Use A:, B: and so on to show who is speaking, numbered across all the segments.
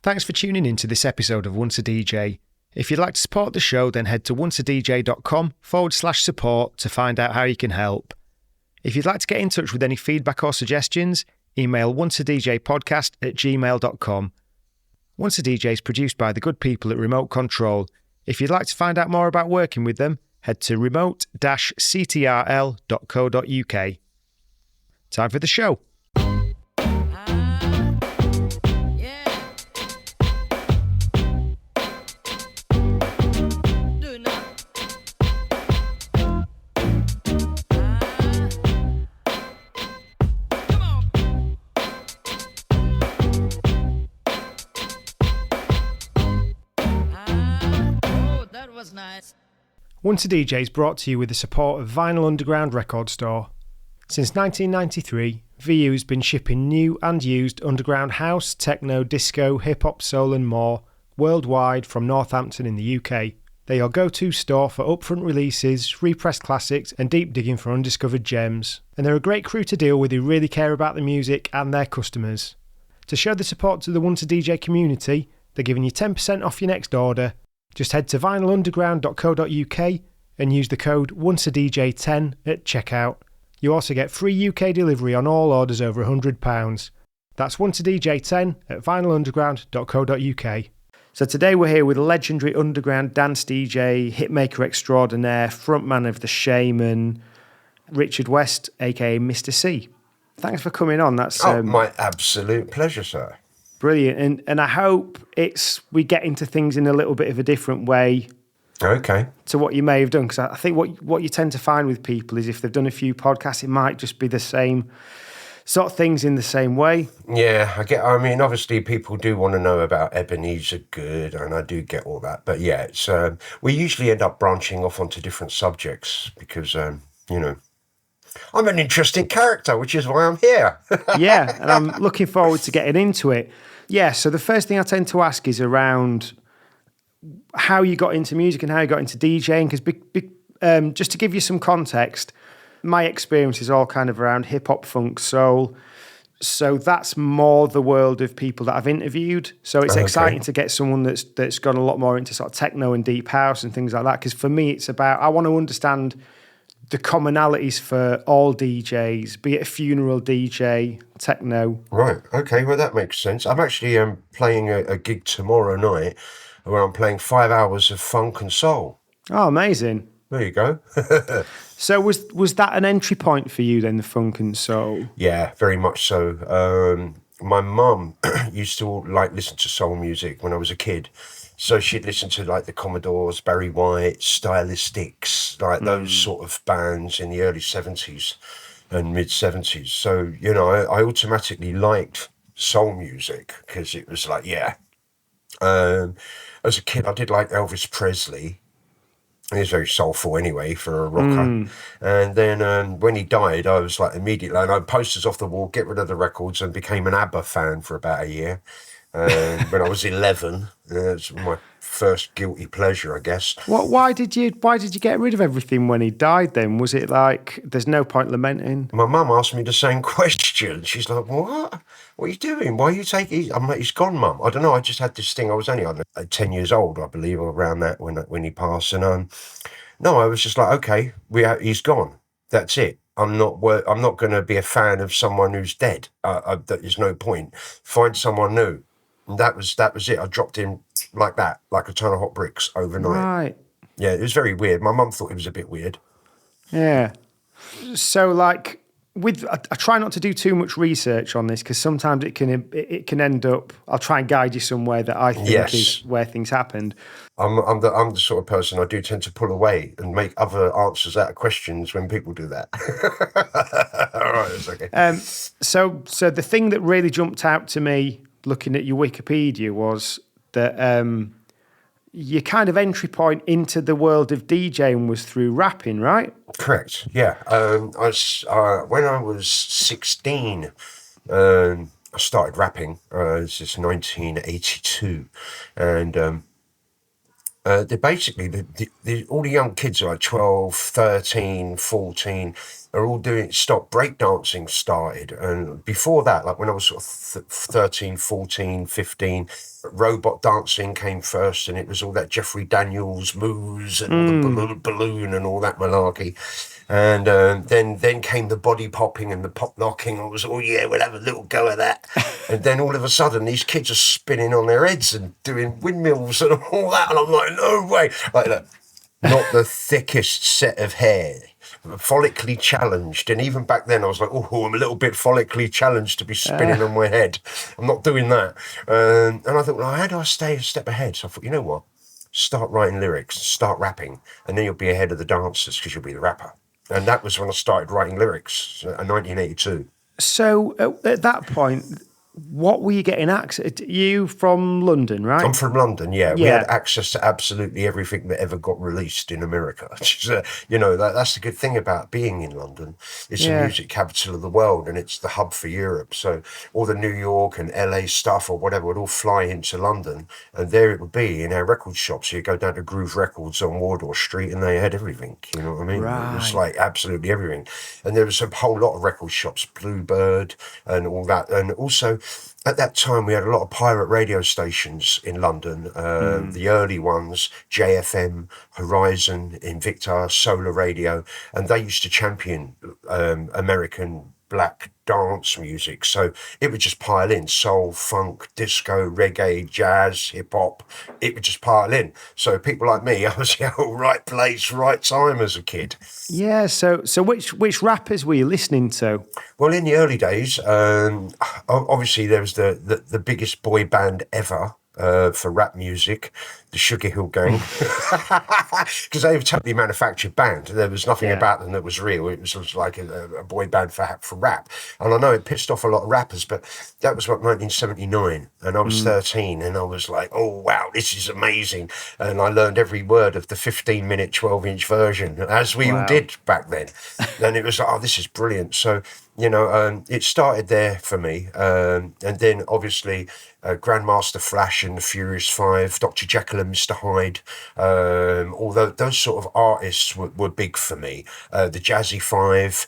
A: Thanks for tuning in to this episode of Once a DJ. If you'd like to support the show, then head to onceadj.com/support to find out how you can help. If you'd like to get in touch with any feedback or suggestions, email onceadjpodcast@gmail.com. Once a DJ is produced by the good people at Remote Control. If you'd like to find out more about working with them, head to remote-ctrl.co.uk. Time for the show. Once a DJ is brought to you with the support of Vinyl Underground Record Store. Since 1993, VU has been shipping new and used underground house, techno, disco, hip-hop, soul and more worldwide from Northampton in the UK. They're your go-to store for upfront releases, repressed classics and deep digging for undiscovered gems. And they're a great crew to deal with who really care about the music and their customers. To show the support to the Once a DJ community, they're giving you 10% off your next order. Just head to vinylunderground.co.uk and use the code ONCEADJ10 at checkout. You also get free UK delivery on all orders over £100. That's ONCEADJ10 at vinylunderground.co.uk. So today we're here with a legendary underground dance DJ, hitmaker extraordinaire, frontman of the Shamen, Richard West, aka Mr.C. Thanks for coming on. That's
B: my absolute pleasure, sir.
A: Brilliant, and I hope we get into things in a little bit of a different way.
B: Okay.
A: To what you may have done, because I think what you tend to find with people is if they've done a few podcasts, it might just be the same sort of things in the same way.
B: Yeah, I mean, obviously people do want to know about Ebenezer Good, and I do get all that. But yeah, it's we usually end up branching off onto different subjects because I'm an interesting character, which is why I'm here.
A: Yeah, and I'm looking forward to getting into it. Yeah, so the first thing I tend to ask is around how you got into music and how you got into DJing, because just to give you some context, my experience is all kind of around hip-hop, funk, soul. So that's more the world of people that I've interviewed. So it's exciting to get someone that's gone a lot more into sort of techno and deep house and things like that, because for me it's about, I want to understand the commonalities for all DJs, be it a funeral DJ, techno.
B: Right, okay, well that makes sense. I'm actually playing a gig tomorrow night where I'm playing 5 hours of funk and soul.
A: Oh, amazing.
B: There you go.
A: So was that an entry point for you then, the funk and soul?
B: Yeah, very much so. My mum used to listen to soul music when I was a kid. So she'd listen to like the Commodores, Barry White, Stylistics, like those sort of bands in the early 70s and mid 70s. So, I automatically liked soul music because it was like, as a kid, I did like Elvis Presley. He was very soulful anyway for a rocker. And then when he died, I was like immediately, and I had posters off the wall, get rid of the records, and became an ABBA fan for about a year. When I was 11, it's my first guilty pleasure, I guess.
A: Why did you get rid of everything when he died then? Was it like, there's no point lamenting?
B: My mum asked me the same question. She's like, what are you doing? Why are you taking... I'm like, he's gone, Mum. I don't know, I just had this thing. I was only 10 years old, I believe, or around that when he passed. And no, I was just like, okay, he's gone. That's it. I'm not going to be a fan of someone who's dead. There's no point. Find someone new. And that was it. I dropped in like that, like a ton of hot bricks overnight.
A: Right.
B: Yeah, it was very weird. My mum thought it was a bit weird.
A: Yeah. So like I try not to do too much research on this because sometimes it can end up, I'll try and guide you somewhere that I think is where things happened.
B: I'm the sort of person, I do tend to pull away and make other answers out of questions when people do that. All right, it's okay.
A: So the thing that really jumped out to me looking at your Wikipedia was that your kind of entry point into the world of DJing was through rapping, right?
B: Correct, yeah. When I was 16, I started rapping. This is 1982. And They're basically all the young kids are like 12, 13, 14 are all doing breakdancing started. And before that, like when I was sort of 13, 14, 15, robot dancing came first, and it was all that Jeffrey Daniels moves and all the balloon and all that malarkey. And then came the body popping and the pop locking. I was, oh yeah, we'll have a little go of that. And then all of a sudden, these kids are spinning on their heads and doing windmills and all that. And I'm like, no way. Like, look, not the thickest set of hair, follically challenged. And even back then, I was like, oh, I'm a little bit follically challenged to be spinning on my head. I'm not doing that. And I thought, well, how do I stay a step ahead? So I thought, you know what? Start writing lyrics, start rapping, and then you'll be ahead of the dancers because you'll be the rapper. And that was when I started writing lyrics in 1982.
A: So at that point, what were you getting access? You from London, right?
B: I'm from London, yeah. We
A: Yeah.
B: had access to absolutely everything that ever got released in America. That's the good thing about being in London. It's the music capital of the world, and it's the hub for Europe. So all the New York and LA stuff or whatever would all fly into London, and there it would be in our record shops. So you go down to Groove Records on Wardour Street, and they had everything. You know what I mean? It was like absolutely everything. And there was a whole lot of record shops, Bluebird and all that. And also, at that time, we had a lot of pirate radio stations in London. The early ones, JFM, Horizon, Invicta, Solar Radio, and they used to champion American black dance music. So it would just pile in soul, funk, disco, reggae, jazz, hip hop. It would just pile in. So people like me, I was right place, right time as a kid.
A: Yeah. So which rappers were you listening to?
B: Well, in the early days, obviously there was the biggest boy band ever for rap music, the Sugar Hill Gang, because they were a totally manufactured band. There was nothing about them that was real. It was just like a boy band for rap. And I know it pissed off a lot of rappers, but that was what 1979, and I was 13, and I was like, oh wow, this is amazing. And I learned every word of the 15-minute 12-inch version, as we all did back then. And it was like, oh, this is brilliant. So it started there for me. And then obviously Grandmaster Flash and the Furious Five, Dr. Jekyll and Mr. Hyde, although those sort of artists were big for me. The Jazzy Five,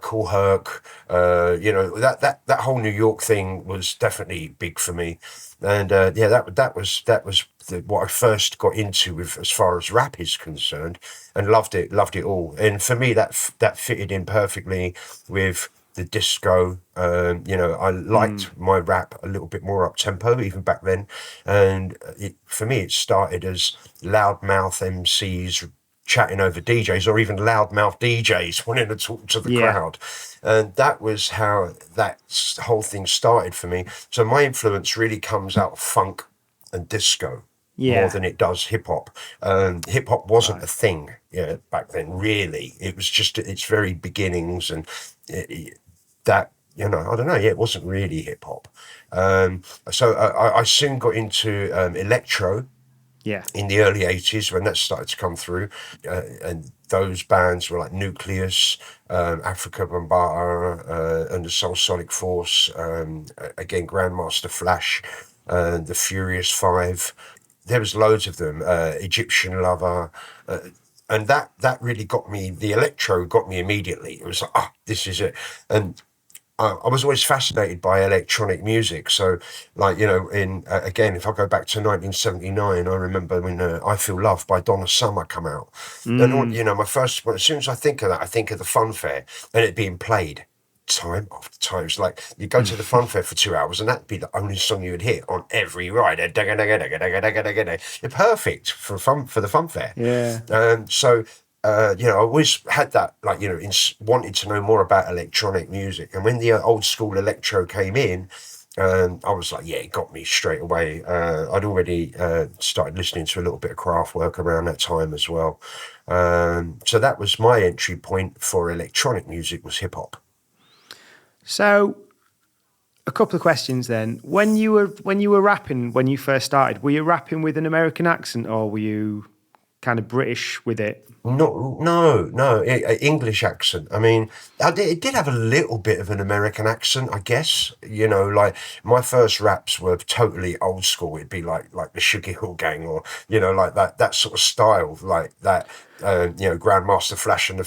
B: Cool Herc, that whole New York thing was definitely big for me. And that was what I first got into with as far as rap is concerned, and loved it all. And for me, that fitted in perfectly with the disco. I liked my rap a little bit more up tempo even back then, and for me it started as loudmouth MCs chatting over DJs, or even loudmouth DJs wanting to talk to the crowd. And that was how that whole thing started for me. So my influence really comes out of funk and disco more than it does hip hop. Hip hop wasn't a thing back then, really. It was just its very beginnings, and I don't know, it wasn't really hip hop. So I soon got into electro. In the early 80s, when that started to come through, and those bands were like Nucleus, Africa Bambaataa, and the Soul Sonic Force, again Grandmaster Flash, the Furious Five. There was loads of them, Egyptian Lover, and that really got me. The electro got me immediately. It was like, this is it. And I was always fascinated by electronic music. So, again, if I go back to 1979, I remember when I Feel Love by Donna Summer come out. And, as soon as I think of that, I think of the fun fair and it being played time after time. It's like you go to the fun fair for 2 hours and that'd be the only song you would hear on every ride. You're perfect for the fun fair. So I always had that, wanted to know more about electronic music. And when the old school electro came in, I was like, it got me straight away. I'd already started listening to a little bit of Kraftwerk around that time as well. So that was my entry point for electronic music, was hip hop.
A: So, a couple of questions then. When you were rapping, when you first started, were you rapping with an American accent, or were you kind of British with it.
B: No, English accent. I mean, it did have a little bit of an American accent, I guess. You know, like my first raps were totally old school. It'd be like the Sugar Hill Gang, or like that sort of style, like that. Grandmaster Flash and the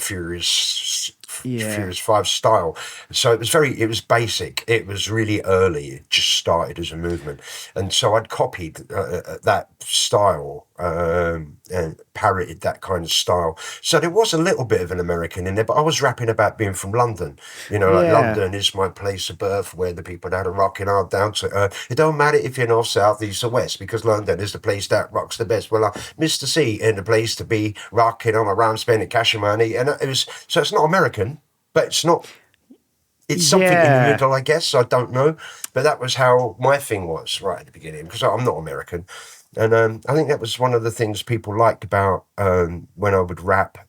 A: Yeah.
B: Furious 5 style. So it was basic. It was really early. It just started as a movement. And so I'd copied that style and parroted that kind of style. So there was a little bit of an American in there, but I was rapping about being from London. Like
A: Yeah.
B: London is my place of birth where the people that are rocking hard down to earth. It don't matter if you're north, south, east or west, because London is the place that rocks the best. Well, Mr.C in the place to be rocking on around spending cash and money. And so it's not American, but it's something in the
A: Yeah.
B: middle, I guess. I don't know. But that was how my thing was right at the beginning, because I'm not American. And I think that was one of the things people liked about when I would rap,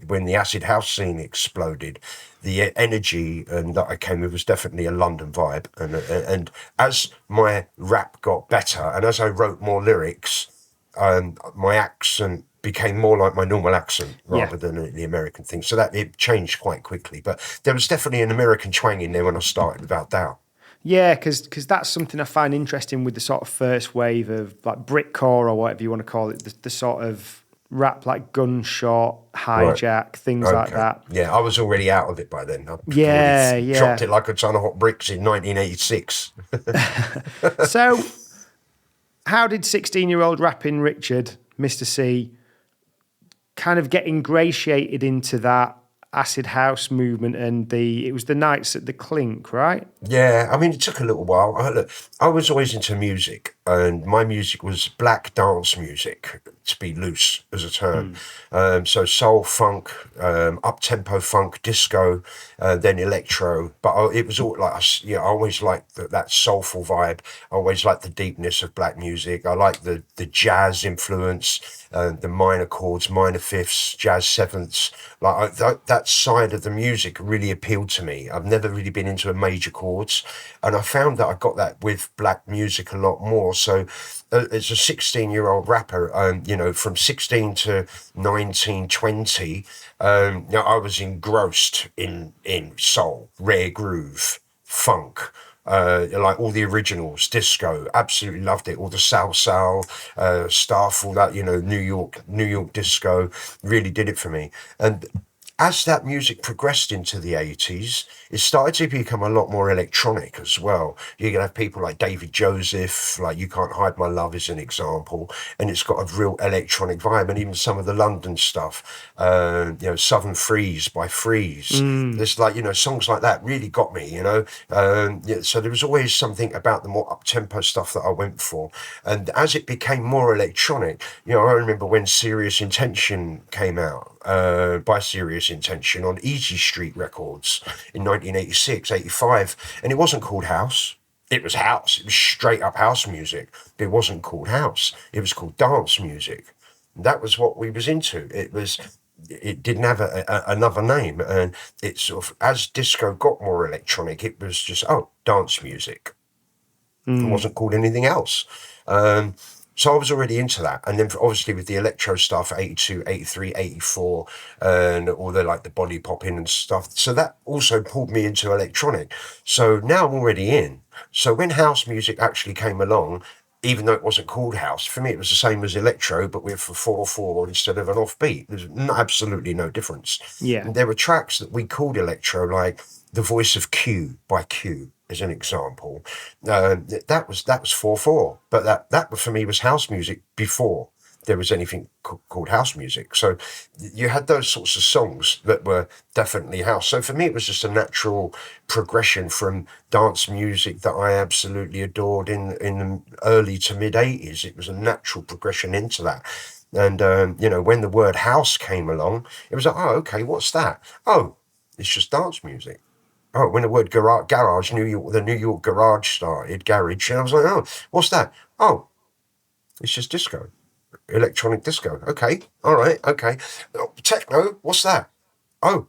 B: when the acid house scene exploded. The energy and that I came with was definitely a London vibe. And as my rap got better and as I wrote more lyrics, my accent became more like my normal accent
A: Yeah.
B: rather than the American thing. So that it changed quite quickly. But there was definitely an American twang in there when I started, without doubt.
A: Yeah, because that's something I find interesting with the sort of first wave of like Britcore or whatever you want to call it, the sort of rap like Gunshot,
B: Right.
A: Hijack, things like
B: Okay.
A: that.
B: Yeah, I was already out of it by then. I'd already
A: Yeah,
B: dropped
A: yeah.
B: it like a ton of hot bricks in 1986.
A: So, how did 16-year-old rapping Richard, Mr. C, kind of get ingratiated into that acid house movement and it was the nights at the Clink, right?
B: Yeah, I mean, it took a little while. Look, I was always into music, and my music was black dance music, to be loose as a term. So soul, funk, up-tempo funk, disco, then electro. But it was all like, I always liked that soulful vibe. I always liked the deepness of black music. I liked the jazz influence, the minor chords, minor fifths, jazz sevenths. Like that side of the music really appealed to me. I've never really been into a major chords, and I found that I got that with black music a lot more. So as a 16-year-old rapper, from 16 to 19, 20, I was engrossed in soul, rare groove, funk, like all the originals, disco, absolutely loved it. All the salsa, Starfall, that New York disco, really did it for me. And as that music progressed into the 80s, it started to become a lot more electronic as well. You're going to have people like David Joseph, like You Can't Hide My Love is an example, and it's got a real electronic vibe. And even some of the London stuff, Southern Freeze by Freeze. There's songs like that really got me, so there was always something about the more up-tempo stuff that I went for. And as it became more electronic, I remember when Serious Intention came out, by Serious Intention on Easy Street Records in 1986, 85. And it wasn't called house. It was house. It was straight up house music. But it wasn't called house. It was called dance music. And that was what we was into. It didn't have another name. And it sort of, as disco got more electronic, it was just, dance music. It wasn't called anything else. So I was already into that. And then obviously with the electro stuff, 82, 83, 84, and all the body popping and stuff. So that also pulled me into electronic. So now I'm already in. So when house music actually came along, even though it wasn't called house, for me it was the same as electro, but with a 4/4 instead of an offbeat. There's absolutely no difference.
A: Yeah.
B: And there were tracks that we called electro, like The Voice of Q by Q, as an example. That was 4/4, but that for me was house music before there was anything called house music. So you had those sorts of songs that were definitely house. So for me, it was just a natural progression from dance music that I absolutely adored in the early to mid 80s. It was a natural progression into that. And, when the word house came along, it was like, oh, okay, what's that? Oh, it's just dance music. Oh, when the word garage, the New York garage started, garage, and I was like, oh, what's that? Oh, it's just disco, electronic disco. Okay, all right, okay. Oh, techno, what's that? Oh,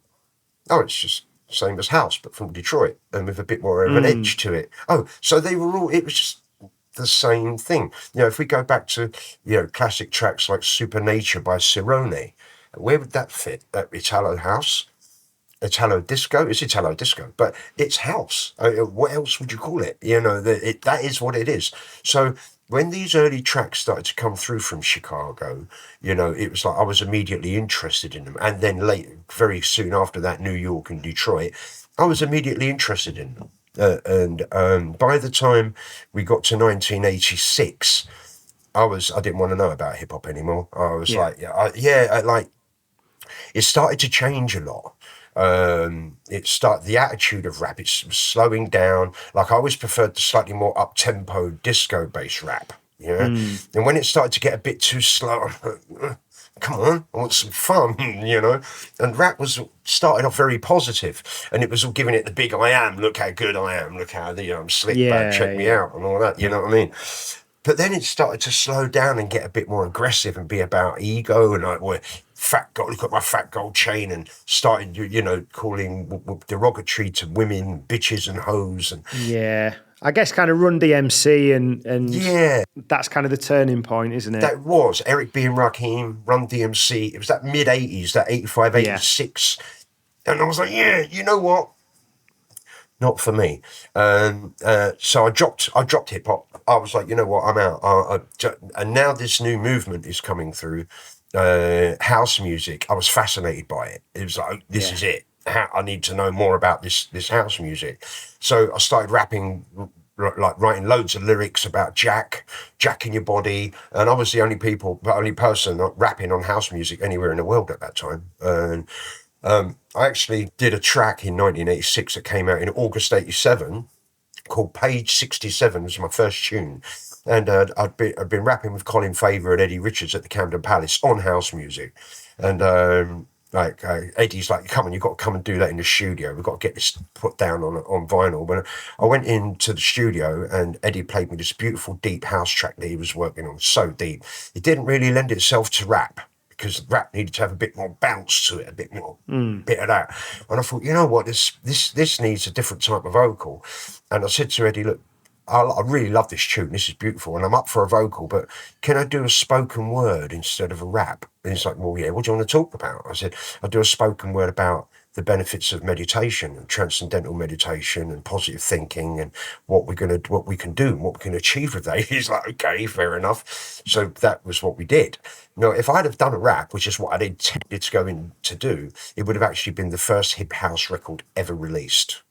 B: it's just same as house, but from Detroit and with a bit more of an edge to it. Oh, so they were all, it was just the same thing. If we go back to, classic tracks like Supernature by Cirone, where would that fit? Italo house? Italo disco? It's Italo disco, but it's house. What else would you call it? That is what it is. So when these early tracks started to come through from Chicago, it was like I was immediately interested in them. And then very soon after that, New York and Detroit, I was immediately interested in them. And by the time we got to 1986, I didn't want to know about hip hop anymore. I was it started to change a lot. The attitude of rap, it's slowing down. Like I always preferred the slightly more up tempo disco based rap. And when it started to get a bit too slow, I'm like, come on, I want some fun, And rap started off very positive, and it was all giving it the big I am, look how good I am, look how I'm slick back, check me out, and all that. You know what I mean? But then it started to slow down and get a bit more aggressive and be about ego and look at my fat gold chain, and started, calling derogatory to women, bitches and hoes. And
A: I guess kind of Run DMC and
B: yeah,
A: that's kind of the turning point, isn't it?
B: That was Eric B. and Rakim, Run DMC. It was that mid-'80s, that 85, 86. And I was like, yeah, you know what? Not for me. So I dropped hip hop. I was like, you know what? I'm out. And now this new movement is coming through. House music. I was fascinated by it. It was like, this is it. I need to know more about this house music. So I started rapping, like writing loads of lyrics about Jack in your body. And I was the only person rapping on house music anywhere in the world at that time. And I actually did a track in 1986 that came out in August 87 called Page 67. It was my first tune. And I'd been rapping with Colin Faver and Eddie Richards at the Camden Palace on house music. And Eddie's like, come on, you've got to come and do that in the studio. We've got to get this put down on vinyl. But I went into the studio and Eddie played me this beautiful deep house track that he was working on, so deep. It didn't really lend itself to rap, because rap needed to have a bit more bounce to it, a bit more bit of that. And I thought, you know what, this needs a different type of vocal. And I said to Eddie, look, I really love this tune. This is beautiful, and I'm up for a vocal, but can I do a spoken word instead of a rap? And he's like, well, yeah, what do you want to talk about? I said, I'll do a spoken word about the benefits of meditation and transcendental meditation and positive thinking and what we can do and what we can achieve with that. He's like, okay, fair enough. So that was what we did. Now, if I'd have done a rap, which is what I'd intended to go in to do, it would have actually been the first hip house record ever released.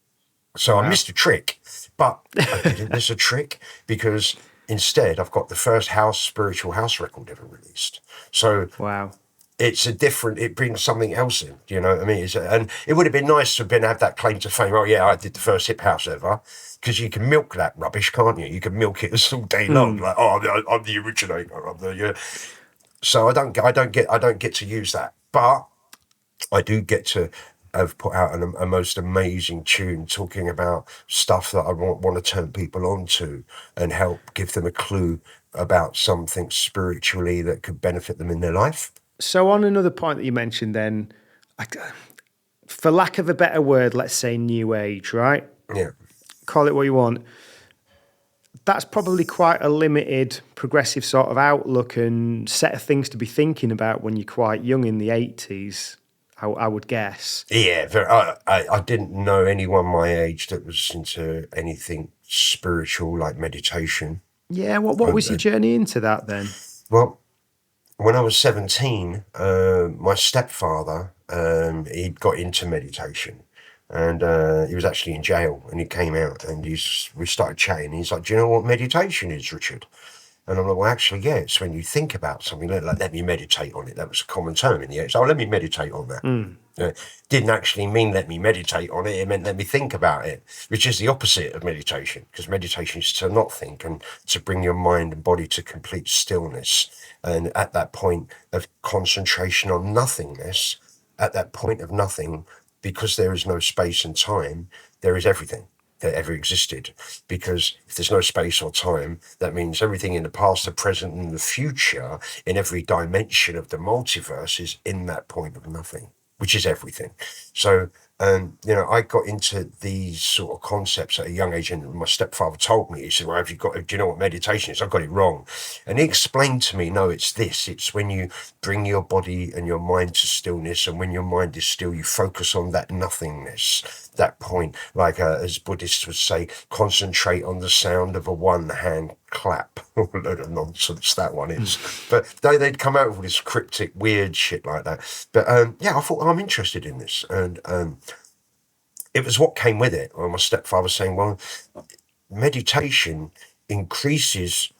B: So I missed a trick, but I didn't miss a trick, because instead I've got the first spiritual house record ever released. So it brings something else in, you know what I mean? And it would have been nice to have that claim to fame. Oh yeah, I did the first hip house ever, because you can milk that rubbish, can't you? You can milk it all day long, like, oh, I'm the originator. So I don't get to use that, but I do get to have put out a most amazing tune talking about stuff that I want to turn people on to and help give them a clue about something spiritually that could benefit them in their life.
A: So on another point that you mentioned then, for lack of a better word, let's say new age, right?
B: Yeah.
A: Call it what you want. That's probably quite a limited progressive sort of outlook and set of things to be thinking about when you're quite young in the 80s. I would guess.
B: Yeah, I didn't know anyone my age that was into anything spiritual like meditation.
A: Yeah, what was your journey into that then?
B: Well, when I was 17, my stepfather, he'd got into meditation, and he was actually in jail, and he came out, and we started chatting. He's like, do you know what meditation is, Richard? And I'm like, well, actually, yeah, it's when you think about something, like let me meditate on it. That was a common term in the age. So let me meditate on that. Didn't actually mean let me meditate on it. It meant let me think about it, which is the opposite of meditation, because meditation is to not think and to bring your mind and body to complete stillness. And at that point of concentration on nothingness, at that point of nothing, because there is no space and time, there is everything that ever existed. Because if there's no space or time, that means everything in the past, the present, and the future, in every dimension of the multiverse, is in that point of nothing, which is everything. So And, I got into these sort of concepts at a young age, and my stepfather told me, he said, well, do you know what meditation is? I got it wrong. And he explained to me, no, it's this. It's when you bring your body and your mind to stillness, and when your mind is still, you focus on that nothingness, that point. Like, as Buddhists would say, concentrate on the sound of a one-hand clap. A load of nonsense that one is. But they'd come out with all this cryptic, weird shit like that. But, I thought, I'm interested in this. And, it was what came with it. Well, my stepfather was saying, well, meditation increases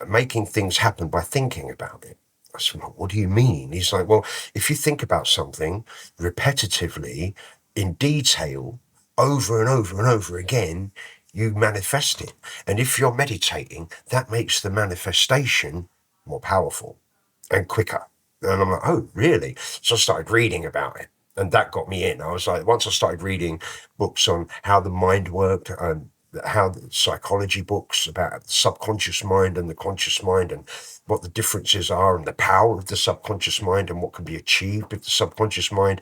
B: making things happen by thinking about it. I said, well, what do you mean? He's like, well, if you think about something repetitively, in detail, over and over and over again, you manifest it. And if you're meditating, that makes the manifestation more powerful and quicker. And I'm like, oh, really? So I started reading about it. And that got me in. I was like, once I started reading books on how the mind worked, how the psychology books about the subconscious mind and the conscious mind, and what the differences are, and the power of the subconscious mind, and what can be achieved with the subconscious mind.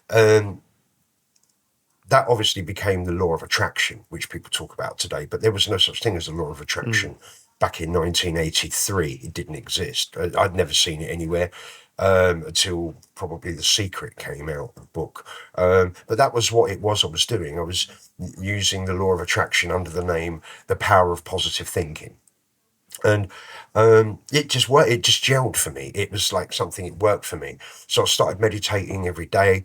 B: That obviously became the law of attraction, which people talk about today. But there was no such thing as a law of attraction. Back in 1983, it didn't exist. I'd never seen it anywhere. Until probably The Secret came out, the book. But that was what it was I was doing. I was using the law of attraction under the name The Power of Positive Thinking. And it just worked. It just gelled for me. It was like something, it worked for me. So I started meditating every day,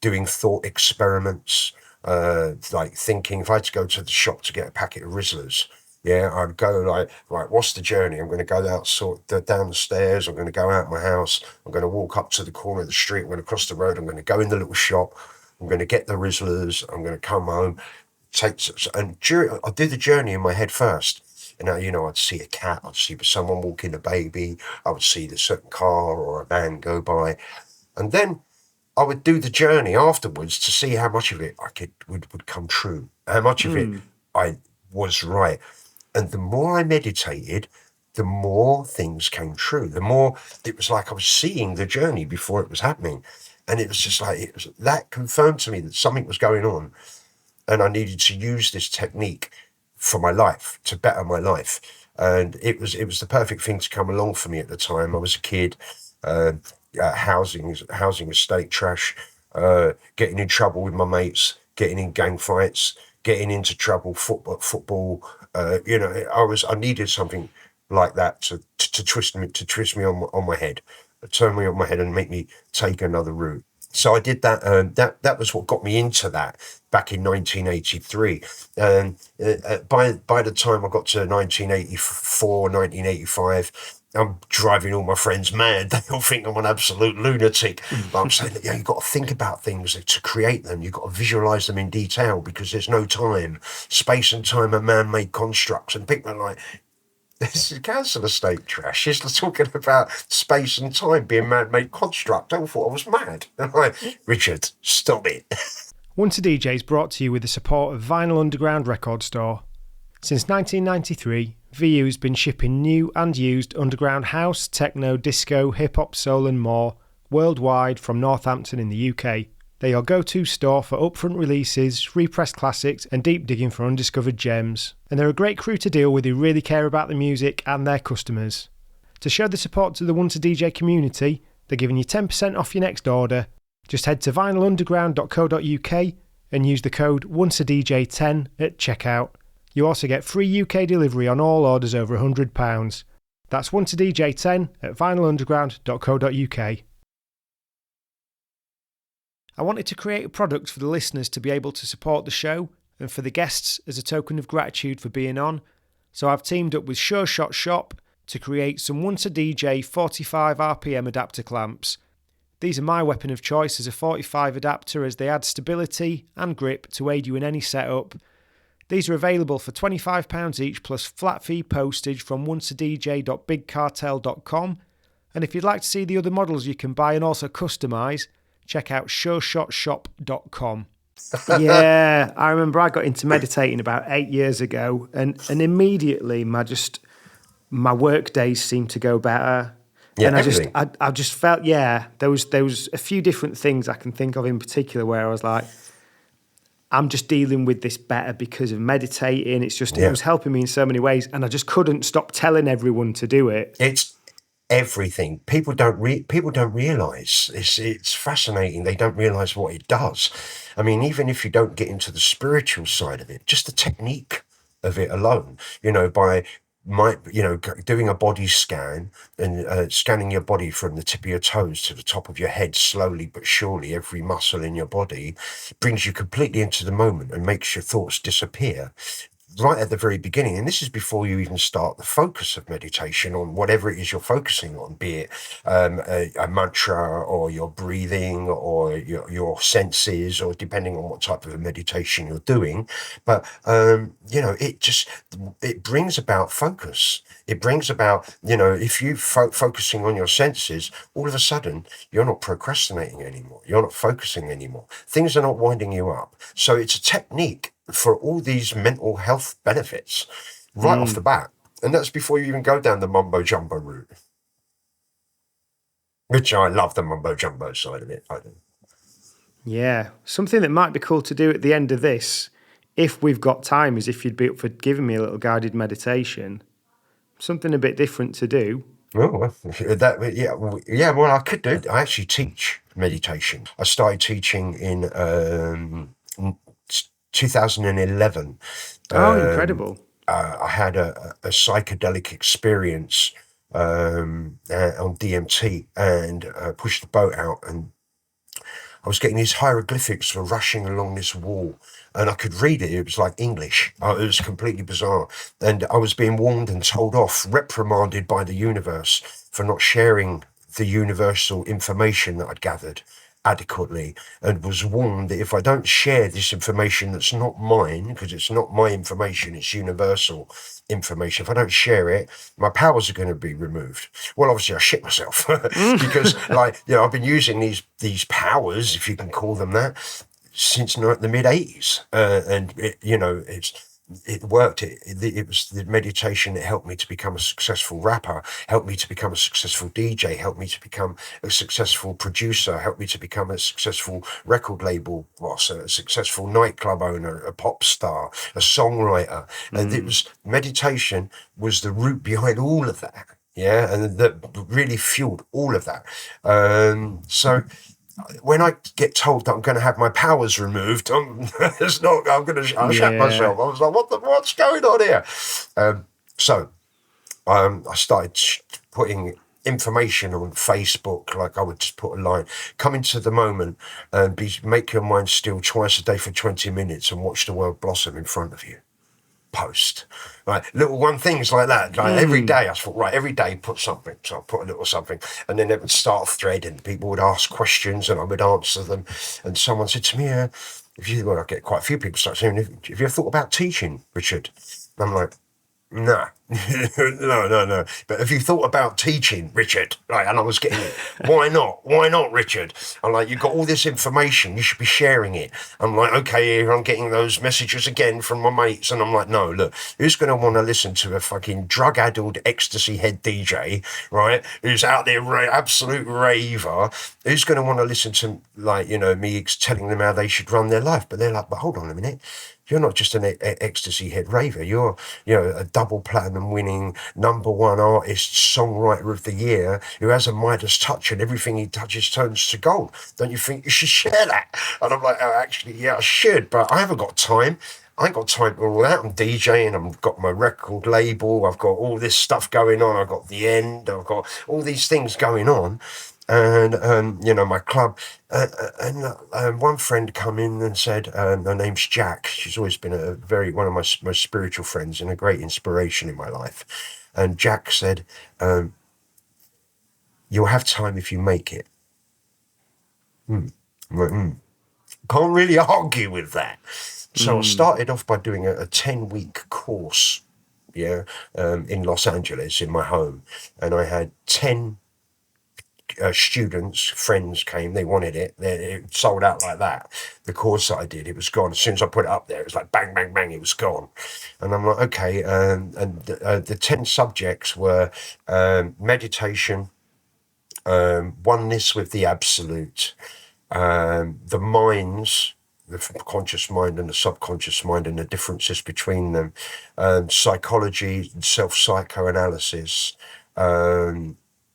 B: doing thought experiments, like thinking if I had to go to the shop to get a packet of Rizzlers, I'd go like, right, what's the journey? I'm going to go out down the stairs. I'm going to go out my house. I'm going to walk up to the corner of the street. I'm going to cross the road. I'm going to go in the little shop. I'm going to get the Rizzlers. I'm going to come home. I'd do the journey in my head first. And I'd see a cat. I'd see someone walking a baby. I would see the certain car or a man go by. And then I would do the journey afterwards to see how much of it would come true. How much of it I was right. And the more I meditated, the more things came true. The more it was like I was seeing the journey before it was happening. And it was just like, that confirmed to me that something was going on. And I needed to use this technique for my life, to better my life. And it was the perfect thing to come along for me at the time. I was a kid, housing estate trash, getting in trouble with my mates, getting in gang fights, getting into trouble, football. I needed something like that to twist me on my head, turn me on my head, and make me take another route. So I did that. That was what got me into that back in 1983. And by the time I got to 1984, 1985, I'm driving all my friends mad. They all think I'm an absolute lunatic. But I'm saying that, you've got to think about things to create them. You've got to visualize them in detail, because there's no time. Space and time are man-made constructs. And people are like, this is council estate trash. She's talking about space and time being man-made construct. I thought I was mad. And I'm like, Richard, stop it.
A: Once a DJ is brought to you with the support of Vinyl Underground Record Store. Since 1993, VU has been shipping new and used underground house, techno, disco, hip-hop, soul and more worldwide from Northampton in the UK. They're your go-to store for upfront releases, repressed classics and deep digging for undiscovered gems. And they're a great crew to deal with who really care about the music and their customers. To show the support to the Once a DJ community, they're giving you 10% off your next order. Just head to vinylunderground.co.uk and use the code ONCEADJ10 at checkout. You also get free UK delivery on all orders over £100. That's ONCEADJ10 at vinylunderground.co.uk. I wanted to create a product for the listeners to be able to support the show and for the guests as a token of gratitude for being on, so I've teamed up with Sure Shot Shop to create some Once a DJ 45 RPM adapter clamps. These are my weapon of choice as a 45 adapter, as they add stability and grip to aid you in any setup. These are available for £25 each plus flat fee postage from onceadj.bigcartel.com, and if you'd like to see the other models you can buy and also customise, check out sureshotshop.com. Yeah, I remember I got into meditating about 8 years ago, and immediately my work days seemed to go better.
B: Yeah,
A: And
B: everything.
A: I just felt, yeah, there was a few different things I can think of in particular where I was like, I'm just dealing with this better because of meditating. It
B: Yeah.
A: was helping me in so many ways, and I just couldn't stop telling everyone to do it.
B: It's everything. People don't realize it's fascinating. They don't realize what it does. I mean, even if you don't get into the spiritual side of it, just the technique of it alone, by doing a body scan and scanning your body from the tip of your toes to the top of your head, slowly but surely, every muscle in your body brings you completely into the moment and makes your thoughts disappear right at the very beginning. And this is before you even start the focus of meditation on whatever it is you're focusing on, be it a mantra or your breathing or your senses, or depending on what type of a meditation you're doing. But it brings about focus. It brings about, if you focusing on your senses, all of a sudden you're not procrastinating anymore, you're not focusing anymore, things are not winding you up. So it's a technique for all these mental health benefits right off the bat. And that's before you even go down the mumbo jumbo route, which I love, the mumbo jumbo side of it. I do.
A: Yeah. Something that might be cool to do at the end of this, if we've got time, is if you'd be up for giving me a little guided meditation. Something a bit different to do.
B: Oh, well, yeah. Well, I could do. I actually teach meditation. I started teaching in 2011.
A: Oh, incredible.
B: I had a psychedelic experience on DMT, and pushed the boat out, and I was getting these hieroglyphics were rushing along this wall, and I could read it. It was like English. It was completely bizarre. And I was being warned and told off, reprimanded by the universe for not sharing the universal information that I'd gathered adequately, and was warned that if I don't share this information that's not mine, because it's not my information, it's universal information, if I don't share it, my powers are going to be removed. Well, obviously I shit myself because I've been using these powers, if you can call them that, since the mid 80s, and it worked. It was the meditation that helped me to become a successful rapper, helped me to become a successful DJ, helped me to become a successful producer, helped me to become a successful record label boss, a successful nightclub owner, a pop star, a songwriter. And it was meditation was the root behind all of that. Yeah, and that really fueled all of that. So when I get told that I'm going to have my powers removed, I'll shat myself. I was like, what's going on here? I started putting information on Facebook, like I would just put a line, come into the moment and make your mind still twice a day for 20 minutes and watch the world blossom in front of you. Post, right? Little things like that. Like every day, I thought, right, every day put something. So I put a little something, and then it would start a thread, and people would ask questions, and I would answer them. And someone said to me, I get quite a few people start saying, "Have you ever thought about teaching, Richard?" And I'm like, no, no. But have you thought about teaching, Richard? Right, and I was getting it. Why not? Why not, Richard? I'm like, you've got all this information. You should be sharing it. I'm like, okay, here I'm getting those messages again from my mates. And I'm like, no, look, who's going to want to listen to a fucking drug-addled ecstasy head DJ, right? Who's out there, absolute raver? Who's going to want to listen to, me telling them how they should run their life? But they're like, but hold on a minute. You're not just an ecstasy head raver. You're, a double platinum winning #1 artist, songwriter of the year, who has a Midas touch and everything he touches turns to gold. Don't you think you should share that? And I'm like, oh, actually, yeah, I should, but I haven't got time. I ain't got time for all that. I'm DJing. I've got my record label. I've got all this stuff going on. I've got the end. I've got all these things going on. And, my club, and one friend come in and said, her name's Jack. She's always been one of my most spiritual friends and a great inspiration in my life. And Jack said, you'll have time if you make it. I'm like, Can't really argue with that. So I started off by doing a 10-week course, in Los Angeles in my home. And I had 10 students, friends came, they wanted it. It sold out like that. The course that I did, it was gone. As soon as I put it up there, it was like bang, bang, bang, it was gone. And I'm like, okay. And the 10 subjects were meditation, oneness with the absolute, the minds, the conscious mind and the subconscious mind, and the differences between them, psychology, self-psychoanalysis,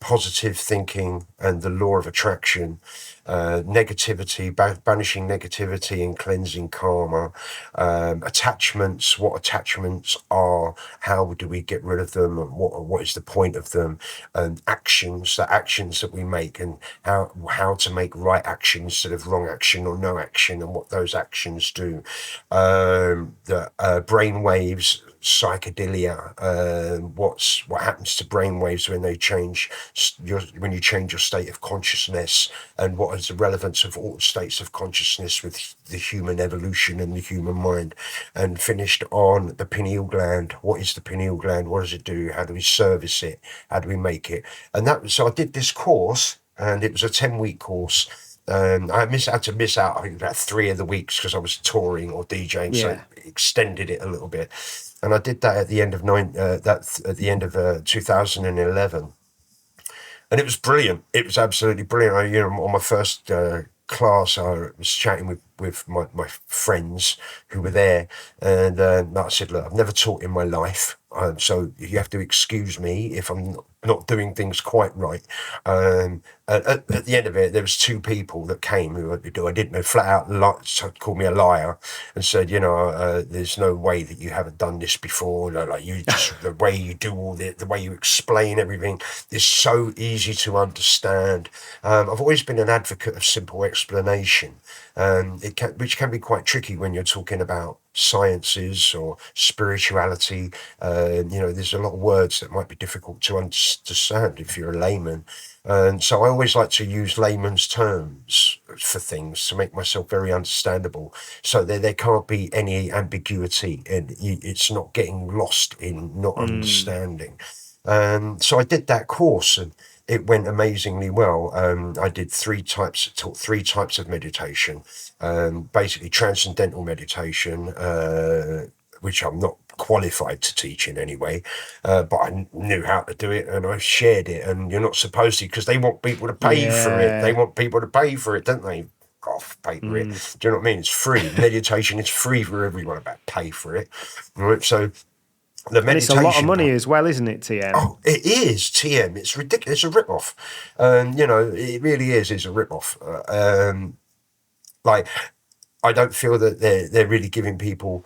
B: positive thinking and the law of attraction, negativity, banishing negativity and cleansing karma, attachments, what attachments are, how do we get rid of them, and what is the point of them, and actions, the actions that we make, and how to make right action instead of wrong action or no action, and what those actions do, the brain waves, psychedelia, what happens to brain waves when they change when you change your state of consciousness, and what is the relevance of all states of consciousness with the human evolution and the human mind, and finished on the pineal gland. What is the pineal gland? What does it do? How do we service it? How do we make it? And so I did this course, and it was a 10-week course. I had to miss out, I think, about 3 of the weeks because I was touring or DJing, so it extended it a little bit. And I did that at the end of 2011, and it was brilliant. It was absolutely brilliant. On my first class, I was chatting with my friends who were there, and I said, look, I've never taught in my life, so you have to excuse me if I'm not doing things quite right. At the end of it, there was 2 people that came who I didn't know, flat out called me a liar and said, there's no way that you haven't done this before. Like you just, the way you do all the way you explain everything is so easy to understand. I've always been an advocate of simple explanation, which can be quite tricky when you're talking about sciences or spirituality. There's a lot of words that might be difficult to understand if you're a layman. And so I always like to use layman's terms for things to make myself very understandable, so that there can't be any ambiguity and it's not getting lost in not understanding. So I did that course, and it went amazingly well. I did taught 3 types of meditation, basically transcendental meditation, which I'm not qualified to teach in any way, but I knew how to do it, and I shared it. And you're not supposed to, because they want people to pay for it. They want people to pay for it, don't they? Off, pay for it. Do you know what I mean? It's free. Meditation is free for everyone. About pay for it, right? So the meditation,
A: and it's a lot of money as well, isn't it, TM?
B: Oh, it is, TM. It's ridiculous. It's a rip-off. It really is. It's a rip-off. Like, I don't feel that they're really giving people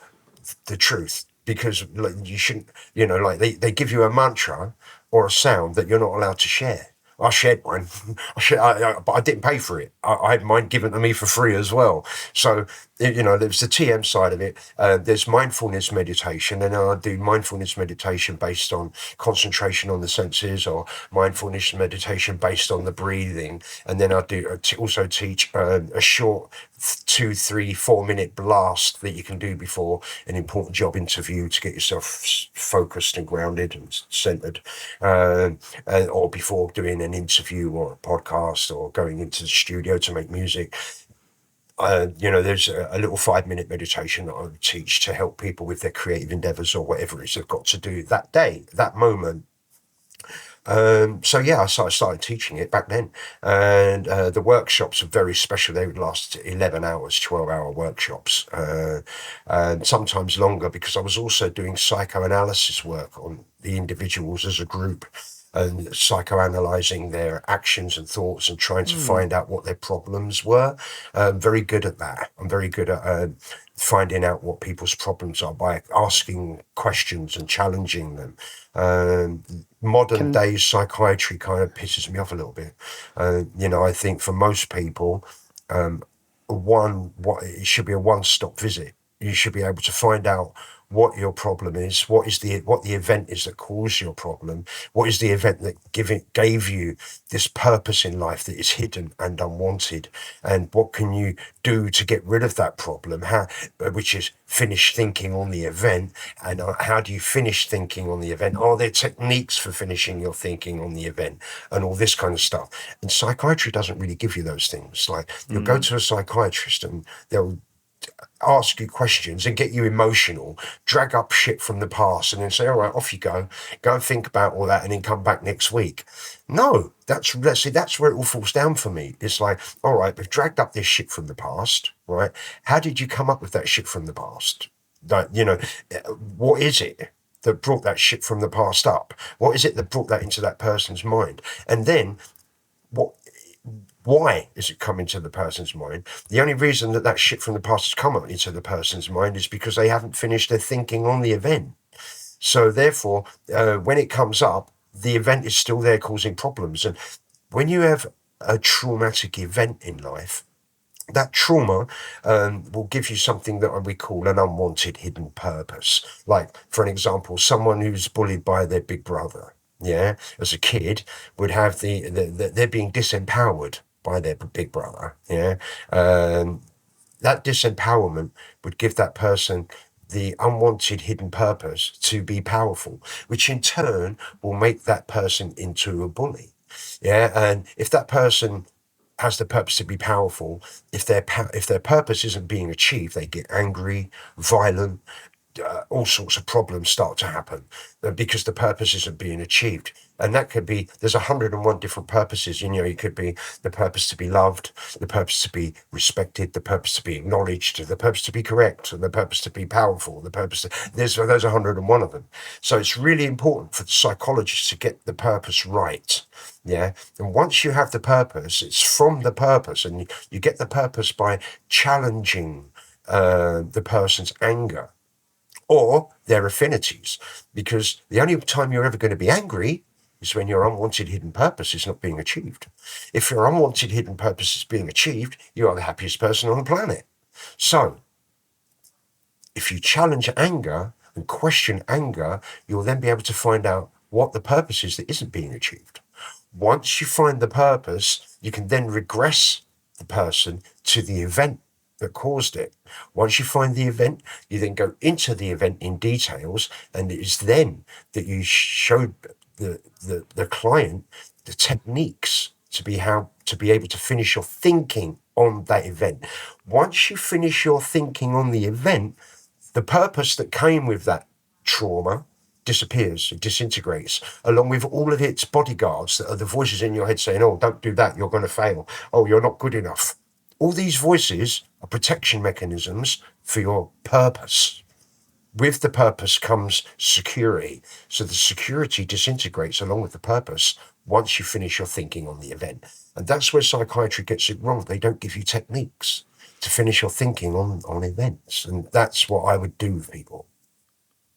B: the truth, because you shouldn't, they give you a mantra or a sound that you're not allowed to share. I shared mine, but I didn't pay for it. I had mine given to me for free as well. So, there's the TM side of it. There's mindfulness meditation, and I do mindfulness meditation based on concentration on the senses, or mindfulness meditation based on the breathing. And then I do also teach a short 2, 3, 4 minute blast that you can do before an important job interview to get yourself focused and grounded and centered, or before doing an interview or a podcast or going into the studio to make music. There's a little 5-minute meditation that I would teach to help people with their creative endeavors or whatever it is they've got to do that day, that moment. I started teaching it back then, and the workshops are very special. They would last 11 hours, 12-hour workshops, and sometimes longer, because I was also doing psychoanalysis work on the individuals as a group, and psychoanalyzing their actions and thoughts and trying to find out what their problems were. I'm very good at that. I'm very good at finding out what people's problems are by asking questions and challenging them. Modern day psychiatry kind of pisses me off a little bit. I think for most people, it should be a one-stop visit. You should be able to find out what your problem is, what the event is that caused your problem, what is the event that gave you this purpose in life that is hidden and unwanted, and what can you do to get rid of that problem, which is finish thinking on the event. And how do you finish thinking on the event? Are there techniques for finishing your thinking on the event, and all this kind of stuff? And psychiatry doesn't really give you those things. Like, you'll go to a psychiatrist and they'll ask you questions and get you emotional, drag up shit from the past, and then say, all right, off you go and think about all that, and then come back next week. No, that's where it all falls down for me. It's like, all right, we've dragged up this shit from the past, right? How did you come up with that shit from the past? Like, what is it that brought that shit from the past up? What is it that brought that into that person's mind? And then what? Why is it come into the person's mind? The only reason that shit from the past has come into the person's mind is because they haven't finished their thinking on the event. So therefore, when it comes up, the event is still there causing problems. And when you have a traumatic event in life, that trauma will give you something that we call an unwanted hidden purpose. Like, for an example, someone who's bullied by their big brother, as a kid, would have they're being disempowered by their big brother, that disempowerment would give that person the unwanted hidden purpose to be powerful, which in turn will make that person into a bully. And if that person has the purpose to be powerful, if their purpose isn't being achieved, they get angry, violent, all sorts of problems start to happen because the purpose isn't being achieved. And that could be, there's 101 different purposes. It could be the purpose to be loved, the purpose to be respected, the purpose to be acknowledged, the purpose to be correct, and the purpose to be powerful, there's 101 of them. So it's really important for the psychologist to get the purpose right. And once you have the purpose, it's from the purpose, and you get the purpose by challenging the person's anger or their affinities, because the only time you're ever going to be angry is when your unwanted hidden purpose is not being achieved. If your unwanted hidden purpose is being achieved, you are the happiest person on the planet. So, if you challenge anger and question anger, you'll then be able to find out what the purpose is that isn't being achieved. Once you find the purpose, you can then regress the person to the event that caused it. Once you find the event, you then go into the event in details, and it is then that you show the client the techniques to be able to finish your thinking on that event. Once you finish your thinking on the event, the purpose that came with that trauma disappears, it disintegrates, along with all of its bodyguards that are the voices in your head saying, oh, don't do that, you're going to fail. Oh, you're not good enough. All these voices are protection mechanisms for your purpose. With the purpose comes security. So the security disintegrates along with the purpose once you finish your thinking on the event. And that's where psychiatry gets it wrong. They don't give you techniques to finish your thinking on events. And that's what I would do with people.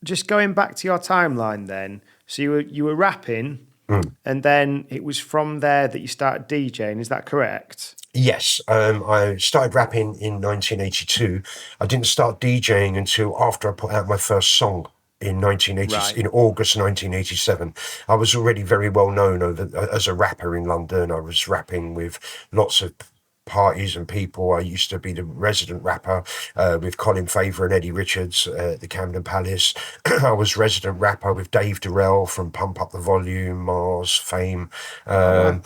A: Just going back to your timeline then, so you were rapping, and then it was from there that you started DJing, is that correct?
B: Yes, I started rapping in 1982. I didn't start DJing until after I put out my first song in in August 1987. I was already very well known as a rapper in London. I was rapping with lots of parties and people. I used to be the resident rapper with Colin Favor and Eddie Richards at the Camden Palace. I was resident rapper with Dave Durrell from Pump Up the Volume, Mars, Fame, at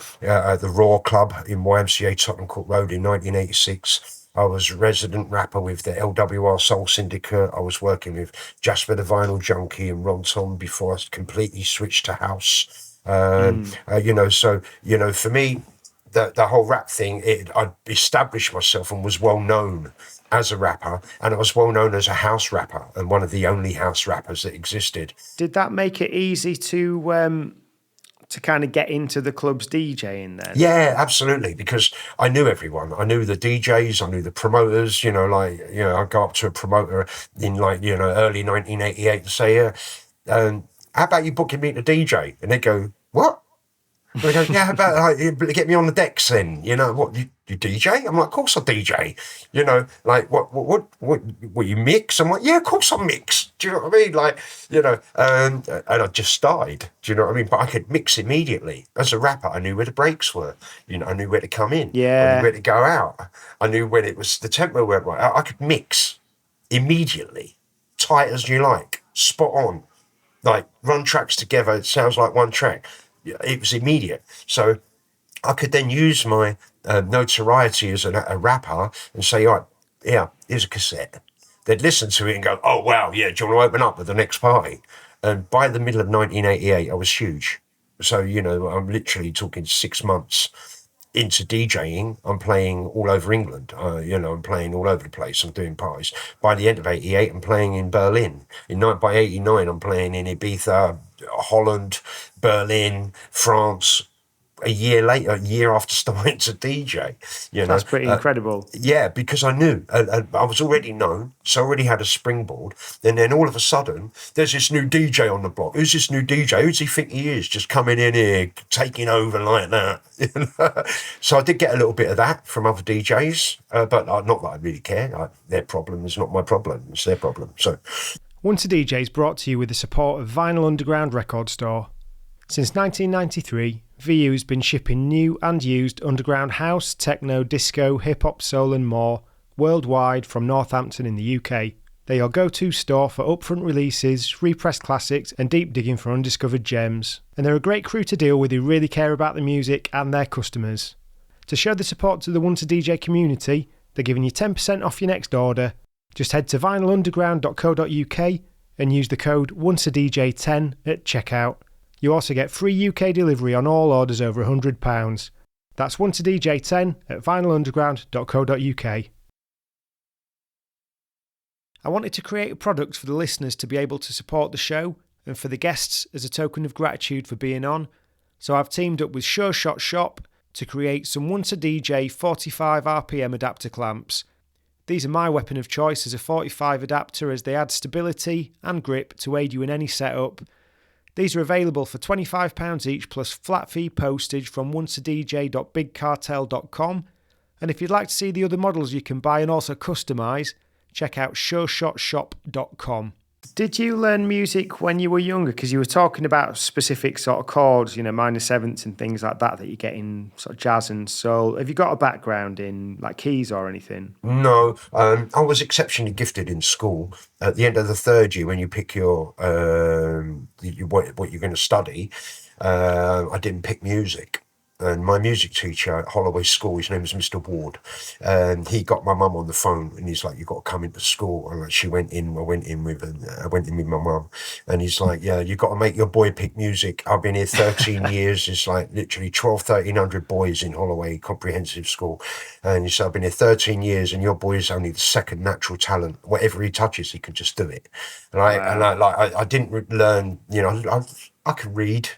B: the Raw Club in YMCA Tottenham Court Road in 1986. I was resident rapper with the LWR Soul Syndicate. I was working with Jasper the Vinyl Junkie and Ron Tom before I completely switched to house. For me, the whole rap thing, I established myself and was well known as a rapper, and I was well known as a house rapper and one of the only house rappers that existed.
A: Did that make it easy to kind of get into the clubs DJing then?
B: Yeah, absolutely, because I knew everyone. I knew the DJs, I knew the promoters, I'd go up to a promoter in early 1988 and say, how about you booking me to DJ? And they'd go, what? They go, yeah, how about get me on the decks then? What, you DJ? I'm like, of course I DJ. What you mix? I'm like, yeah, of course I mix. Do you know what I mean? And I just started. Do you know what I mean? But I could mix immediately. As a rapper, I knew where the breaks were. I knew where to come in.
A: Yeah.
B: I knew where to go out. I knew when it was the tempo went right. I could mix immediately, tight as you like, spot on. Like run tracks together. It sounds like one track. It was immediate. So I could then use my notoriety as a rapper and say, all right, yeah, here's a cassette. They'd listen to it and go, oh, wow, yeah, do you want to open up at the next party? And by the middle of 1988, I was huge. So, I'm literally talking 6 months into DJing. I'm playing all over England. I'm playing all over the place. I'm doing parties. By the end of 88, I'm playing in Berlin. By 89, I'm playing in Ibiza, Holland, Berlin, France, a year later, a year after starting to DJ,
A: That's pretty incredible.
B: yeah, because I knew I was already known, so I already had a springboard. And then all of a sudden, there's this new DJ on the block. Who's this new DJ? Who does he think he is? Just coming in here, taking over like that. So I did get a little bit of that from other DJs, but not that I really care. Their problem is not my problem; it's their problem. So,
A: Once a DJ is brought to you with the support of Vinyl Underground Record Store. Since 1993, VU has been shipping new and used underground house, techno, disco, hip-hop, soul and more worldwide from Northampton in the UK. They're your go-to store for upfront releases, repressed classics and deep digging for undiscovered gems. And they're a great crew to deal with who really care about the music and their customers. To show the support to the Once a DJ community, they're giving you 10% off your next order. Just head to vinylunderground.co.uk and use the code ONCEADJ10 at checkout. You also get free UK delivery on all orders over £100. That's ONCEADJ10 at vinylunderground.co.uk. I wanted to create a product for the listeners to be able to support the show and for the guests as a token of gratitude for being on, so I've teamed up with Sure Shot Shop to create some Once a DJ 45 RPM adapter clamps. These are my weapon of choice as a 45 adapter, as they add stability and grip to aid you in any setup. These are available for £25 each plus flat fee postage from onceadj.bigcartel.com. And if you'd like to see the other models you can buy and also customise, check out sureshotshop.com. Did you learn music when you were younger? Because you were talking about specific sort of chords, minor sevenths and things like that you get in sort of jazz and soul. Have you got a background in like keys or anything?
B: No, I was exceptionally gifted in school. At the end of the third year, when you pick your what you're going to study, I didn't pick music. And my music teacher at Holloway School, his name was Mr. Ward, and he got my mum on the phone, and he's like, "You've got to come into school." And she went in. I went in with my mum, and he's like, "Yeah, you've got to make your boy pick music. I've been here 13 years. It's like literally 1,300 boys in Holloway Comprehensive School, and he said, I've been here 13 years, and your boy is only the second natural talent. Whatever he touches, he can just do it." And I didn't learn, I can read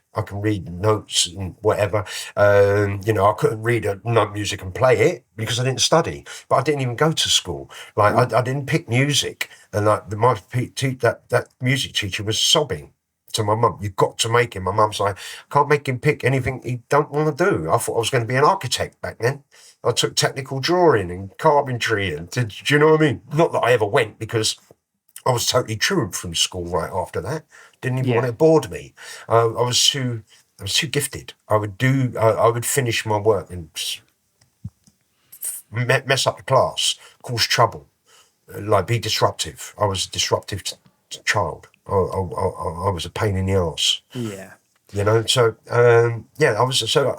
B: notes and whatever. I couldn't read a note music and play it because I didn't study, but I didn't even go to school. I didn't pick music. And that music teacher was sobbing to my mum, "You've got to make him." My mum's like, "Can't make him pick anything he don't want to do." I thought I was going to be an architect back then. I took technical drawing and carpentry and do you know what I mean? Not that I ever went, because I was totally truant from school right after that. Didn't even want it, bored me. I was too gifted. I would finish my work and mess up the class, cause trouble, be disruptive. I was a disruptive child. I was a pain in the arse.
A: Yeah.
B: So I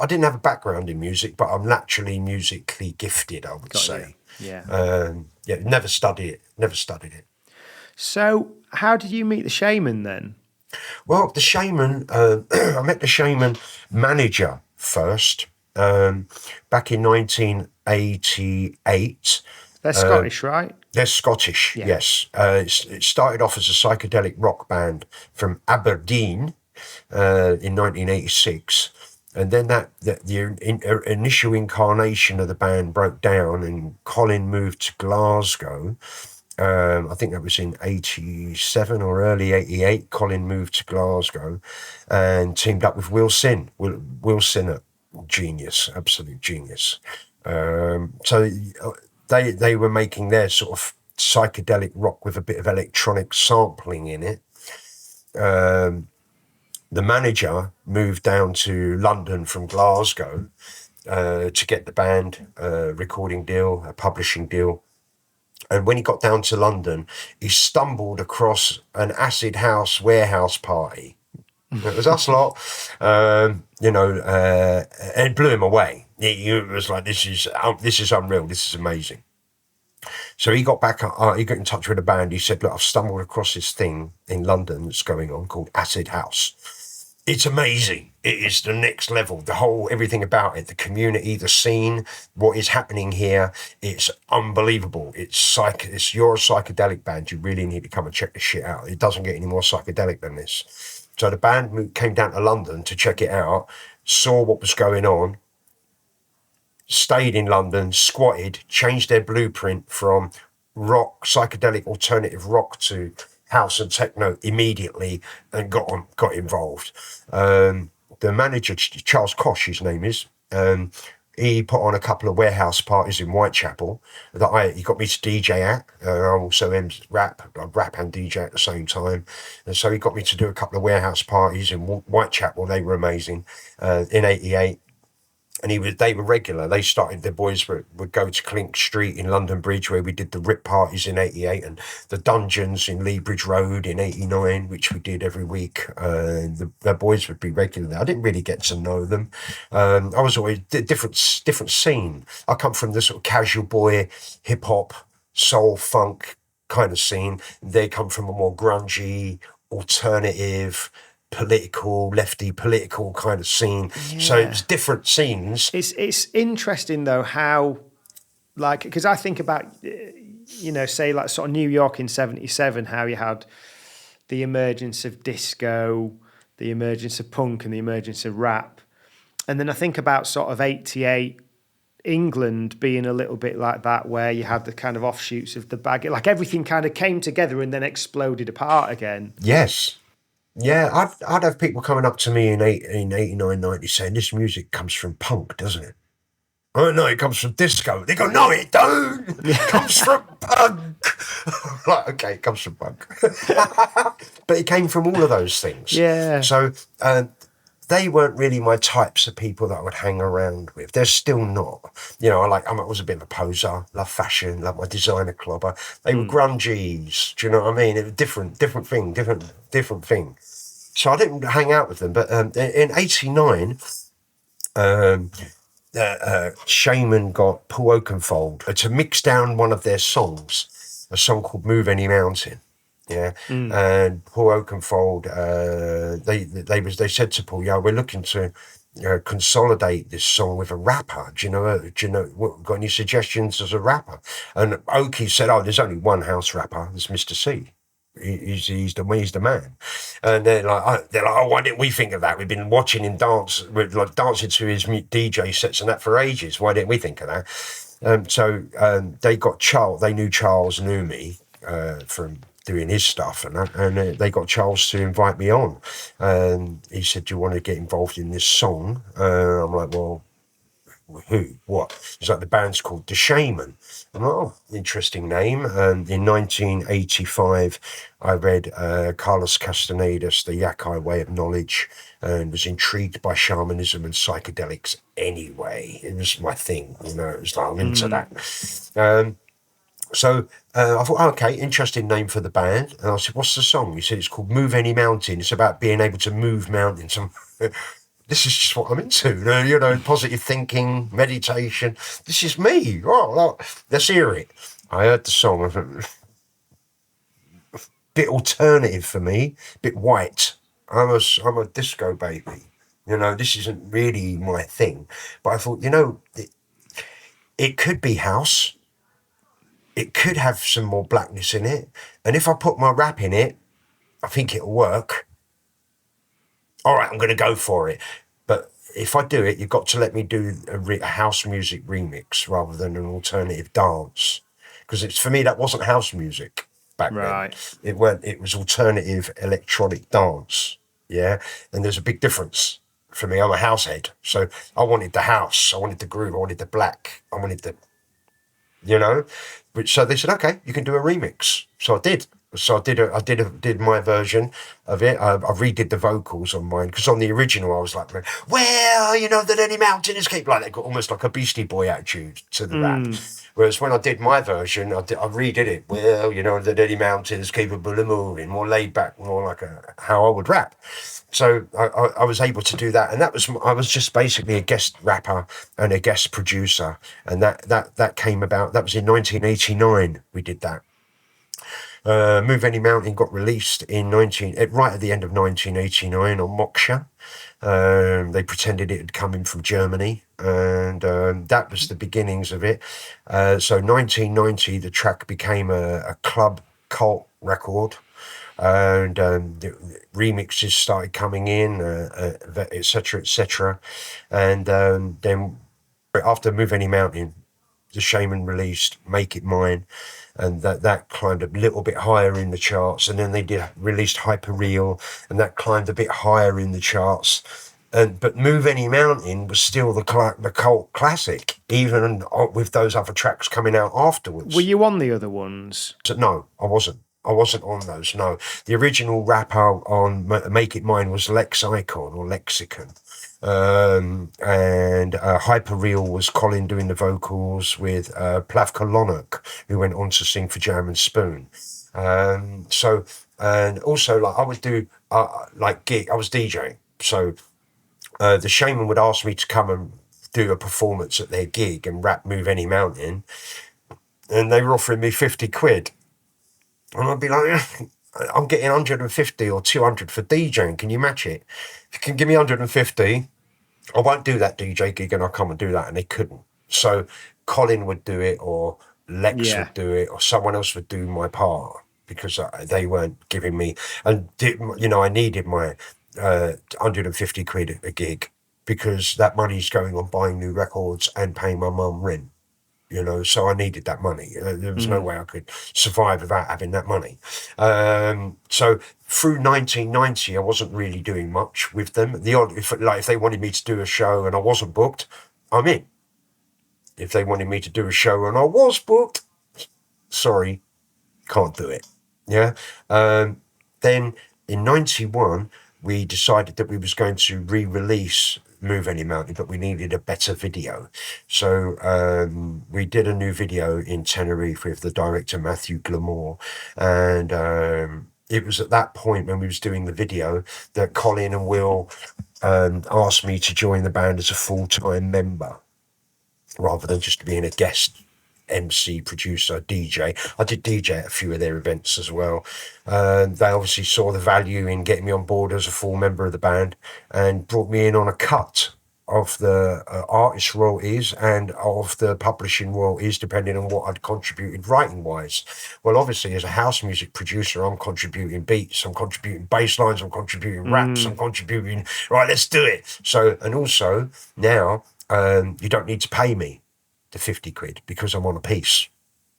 B: didn't have a background in music, but I'm naturally musically gifted, I would say.
A: Yeah.
B: Never studied it.
A: So, how did you meet the Shamen then?
B: Well, the Shamen, I met the Shamen manager first, back in 1988.
A: They're Scottish, right?
B: They're Scottish, yes. It started off as a psychedelic rock band from Aberdeen in 1986. And then the initial incarnation of the band broke down, and Colin moved to Glasgow. I think that was in 87 or early 88. Colin moved to Glasgow and teamed up with Will Sin. Will Sin, genius, absolute genius. So they were making their sort of psychedelic rock with a bit of electronic sampling in it. The manager moved down to London from Glasgow to get the band a recording deal, a publishing deal. And when he got down to London, he stumbled across an acid house warehouse party. It was us lot, and it blew him away. He was like, this is unreal, this is amazing. So he got back, he got in touch with the band. He said, look, I've stumbled across this thing in London that's going on called Acid House. It's amazing. It is the next level. The whole, everything about it, the community, the scene, what is happening here, it's unbelievable. It's you're a psychedelic band. You really need to come and check this shit out. It doesn't get any more psychedelic than this. So the band came down to London to check it out, saw what was going on, stayed in London, squatted, changed their blueprint from rock, psychedelic alternative rock to house and techno immediately, and got involved. The manager, Charles Kosh, his name is, he put on a couple of warehouse parties in Whitechapel that he got me to DJ at. I also rap and DJ at the same time. And so he got me to do a couple of warehouse parties in Whitechapel. They were amazing, in 88. And they were regular. They started, their boys would go to Clink Street in London Bridge, where we did the Rip parties in 88, and the Dungeons in Lea Bridge Road in 89, which we did every week. The boys would be regular there. I didn't really get to know them. I was always different scene. I come from the sort of casual boy, hip hop, soul, funk kind of scene. They come from a more grungy, alternative, lefty political kind of scene. Yeah. So it's different scenes.
A: It's interesting though how, like, because I think about, say like sort of New York in 77, how you had the emergence of disco, the emergence of punk, and the emergence of rap. And then I think about sort of 88 England being a little bit like that, where you had the kind of offshoots of the bag, like everything kind of came together and then exploded apart again.
B: Yes. Yeah, I'd have people coming up to me in 89, 90 saying, this music comes from punk, doesn't it? Oh, no, it comes from disco. They go, no, it don't. It comes from punk. Like, okay, it comes from punk. But it came from all of those things.
A: Yeah.
B: So they weren't really my types of people that I would hang around with. They're still not. I was a bit of a poser, love fashion, love my designer clobber. They were grungies, do you know what I mean? It was different thing. So I didn't hang out with them. But in 89, Shamen got Paul Oakenfold to mix down one of their songs, a song called Move Any Mountain. Yeah, and Paul Oakenfold, they said to Paul, we're looking to consolidate this song with a rapper. Do you know got any suggestions as a rapper? And Oakie said, there's only one house rapper, there's Mr.C. He's the man. And they're like, why didn't we think of that? We've been watching him dance, dancing to his DJ sets and that for ages. Why didn't we think of that? So they got Charles. They knew Charles knew me from doing his stuff, and they got Charles to invite me on. He said, do you want to get involved in this song? I'm like, well, who? What? He's like, the band's called The Shamen. I'm like, interesting name. In 1985, I read Carlos Castaneda's The Yakai Way of Knowledge and was intrigued by shamanism and psychedelics anyway. It was my thing, it was like, I'm into that. So I thought, okay, interesting name for the band. And I said, what's the song? He said, it's called Move Any Mountain. It's about being able to move mountains. This is just what I'm into, positive thinking, meditation. This is me. Oh, let's hear it. I heard the song. I thought, a bit alternative for me, a bit white. I'm a disco baby. This isn't really my thing. But I thought, it could be house. It could have some more blackness in it. And if I put my rap in it, I think it'll work. All right, I'm going to go for it. But if I do it, you've got to let me do a house music remix rather than an alternative dance. Because for me, that wasn't house music back then. It was alternative electronic dance. Yeah. And there's a big difference. For me, I'm a house head. So I wanted the house. I wanted the groove. I wanted the black. I wanted the... So they said, okay, you can do a remix. So I did. So I did my version of it. I redid the vocals on mine, because on the original I was like, well, that any mountain escape, like they got almost like a Beastie Boy attitude to the rap. Whereas when I did my version, I redid it. Well, the Deadly Mountains, capable of moving, more laid back, more like how I would rap. So I was able to do that, and I was just basically a guest rapper and a guest producer, and that came about. That was in 1989. We did that. Move Any Mountain got released right at the end of 1989 on Moksha. They pretended it had come in from Germany, and that was the beginnings of it. So 1990, the track became a club cult record, and the remixes started coming in, etc., etc. And then after Move Any Mountain, the Shamen released Make It Mine, and that climbed a little bit higher in the charts. And then they released Hyperreal, and that climbed a bit higher in the charts. But Move Any Mountain was still the cult classic, even with those other tracks coming out afterwards.
A: Were you on the other ones?
B: So, no, I wasn't. I wasn't on those, no. The original rapper on Make It Mine was Lex Icon or Lexicon. And Hyperreal was Colin doing the vocals with Plavka Lonok, who went on to sing for Jam and Spoon. And also, like, I would do gig. I was DJing, so the Shaman would ask me to come and do a performance at their gig and rap Move Any Mountain, and they were offering me 50 quid, and I'd be like, I'm getting 150 or 200 for DJing. Can you match it? If you can give me 150, I won't do that DJ gig, and I'll come and do that. And they couldn't. So Colin would do it, or Lex would do it, or someone else would do my part, because they weren't giving me. And, I needed my 150 quid a gig, because that money's going on buying new records and paying my mum rent. So I needed that money. There was no way I could survive without having that money. So through 1990, I wasn't really doing much with them. If they wanted me to do a show and I wasn't booked, I'm in. If they wanted me to do a show and I was booked, sorry, can't do it. Yeah. Then in 91, we decided that we was going to re-release Move Any Mountain, but we needed a better video. So we did a new video in Tenerife with the director Matthew Glamour, and it was at that point when we was doing the video that Colin and Will asked me to join the band as a full-time member, rather than just being a guest MC, producer, DJ. I did DJ at a few of their events as well. They obviously saw the value in getting me on board as a full member of the band, and brought me in on a cut of the artist royalties and of the publishing royalties, depending on what I'd contributed writing wise. Well, obviously, as a house music producer, I'm contributing beats, I'm contributing bass lines, I'm contributing raps, I'm contributing, right, let's do it. So, and also now you don't need to pay me the 50 quid because I'm on a piece.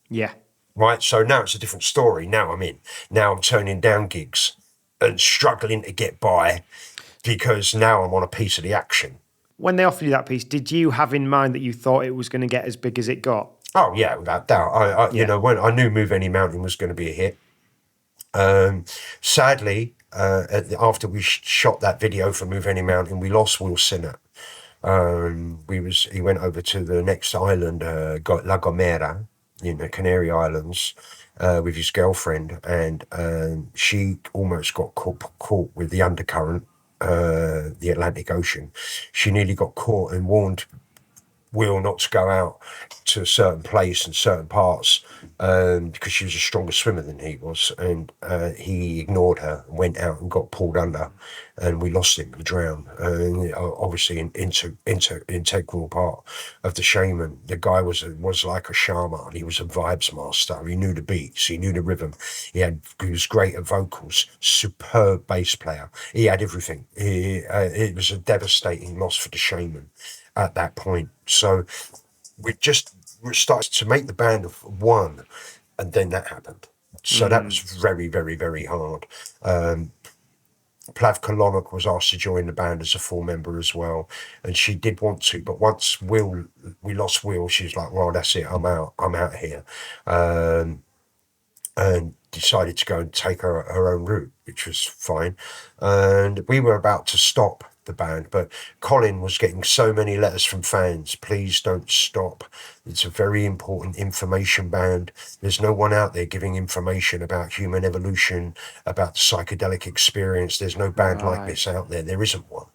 A: Yeah.
B: Right. So now it's a different story. Now I'm in. Now I'm turning down gigs and struggling to get by, because now I'm on a piece of the action.
A: When they offered you that piece, did you have in mind that you thought it was going to get as big as it got?
B: Oh yeah, without doubt. When I knew Move Any Mountain was going to be a hit. Sadly, after we shot that video for Move Any Mountain, we lost Will Sinnott. He went over to the next island, La Gomera, in the Canary Islands, with his girlfriend, and she almost got caught with the undercurrent, the Atlantic Ocean. She nearly got caught and warned Will not to go out to a certain place and certain parts, because she was a stronger swimmer than he was, and he ignored her and went out and got pulled under, and we lost him. He drowned. Obviously, an integral part of the Shaman. The guy was like a shaman. He was a vibes master. He knew the beats. He knew the rhythm. He was great at vocals. Superb bass player. He had everything. It was a devastating loss for the Shaman at that point. So we started to make the band of one, and then that happened. So that was very, very, very hard. Plavka Lonok was asked to join the band as a full member as well, and she did want to, but once we lost Will, she was like, well, that's it, I'm out here, and decided to go and take her own route, which was fine. And we were about to stop the band. But Colin was getting so many letters from fans, please don't stop. It's a very important information band. There's no one out there giving information about human evolution, about the psychedelic experience. There's no band like this out there. There isn't one.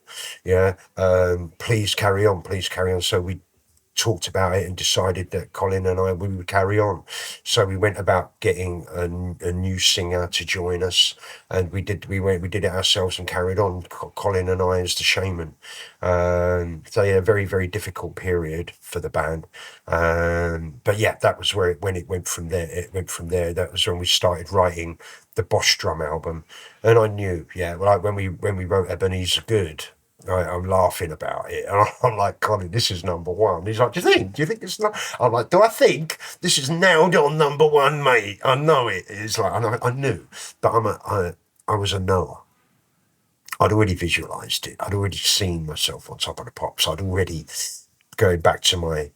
B: Yeah. Please carry on. Please carry on. So we talked about it and decided that Colin and I, we would carry on. So we went about getting a new singer to join us, and we did it ourselves and carried on. Colin and I as the Shamen. So yeah, a very, very difficult period for the band. But yeah, that was when it went from there. That was when we started writing the Boss Drum album. And I knew, like when we wrote Ebenezer Good, I'm laughing about it, and I'm like, Colin, this is number one. He's like, do you think it's not? I'm like, do I think this is nailed on number one, mate? I know it. It's like, I knew, but I was a knower. I'd already visualized it. I'd already seen myself on Top of the Pops. I'd already, going back to my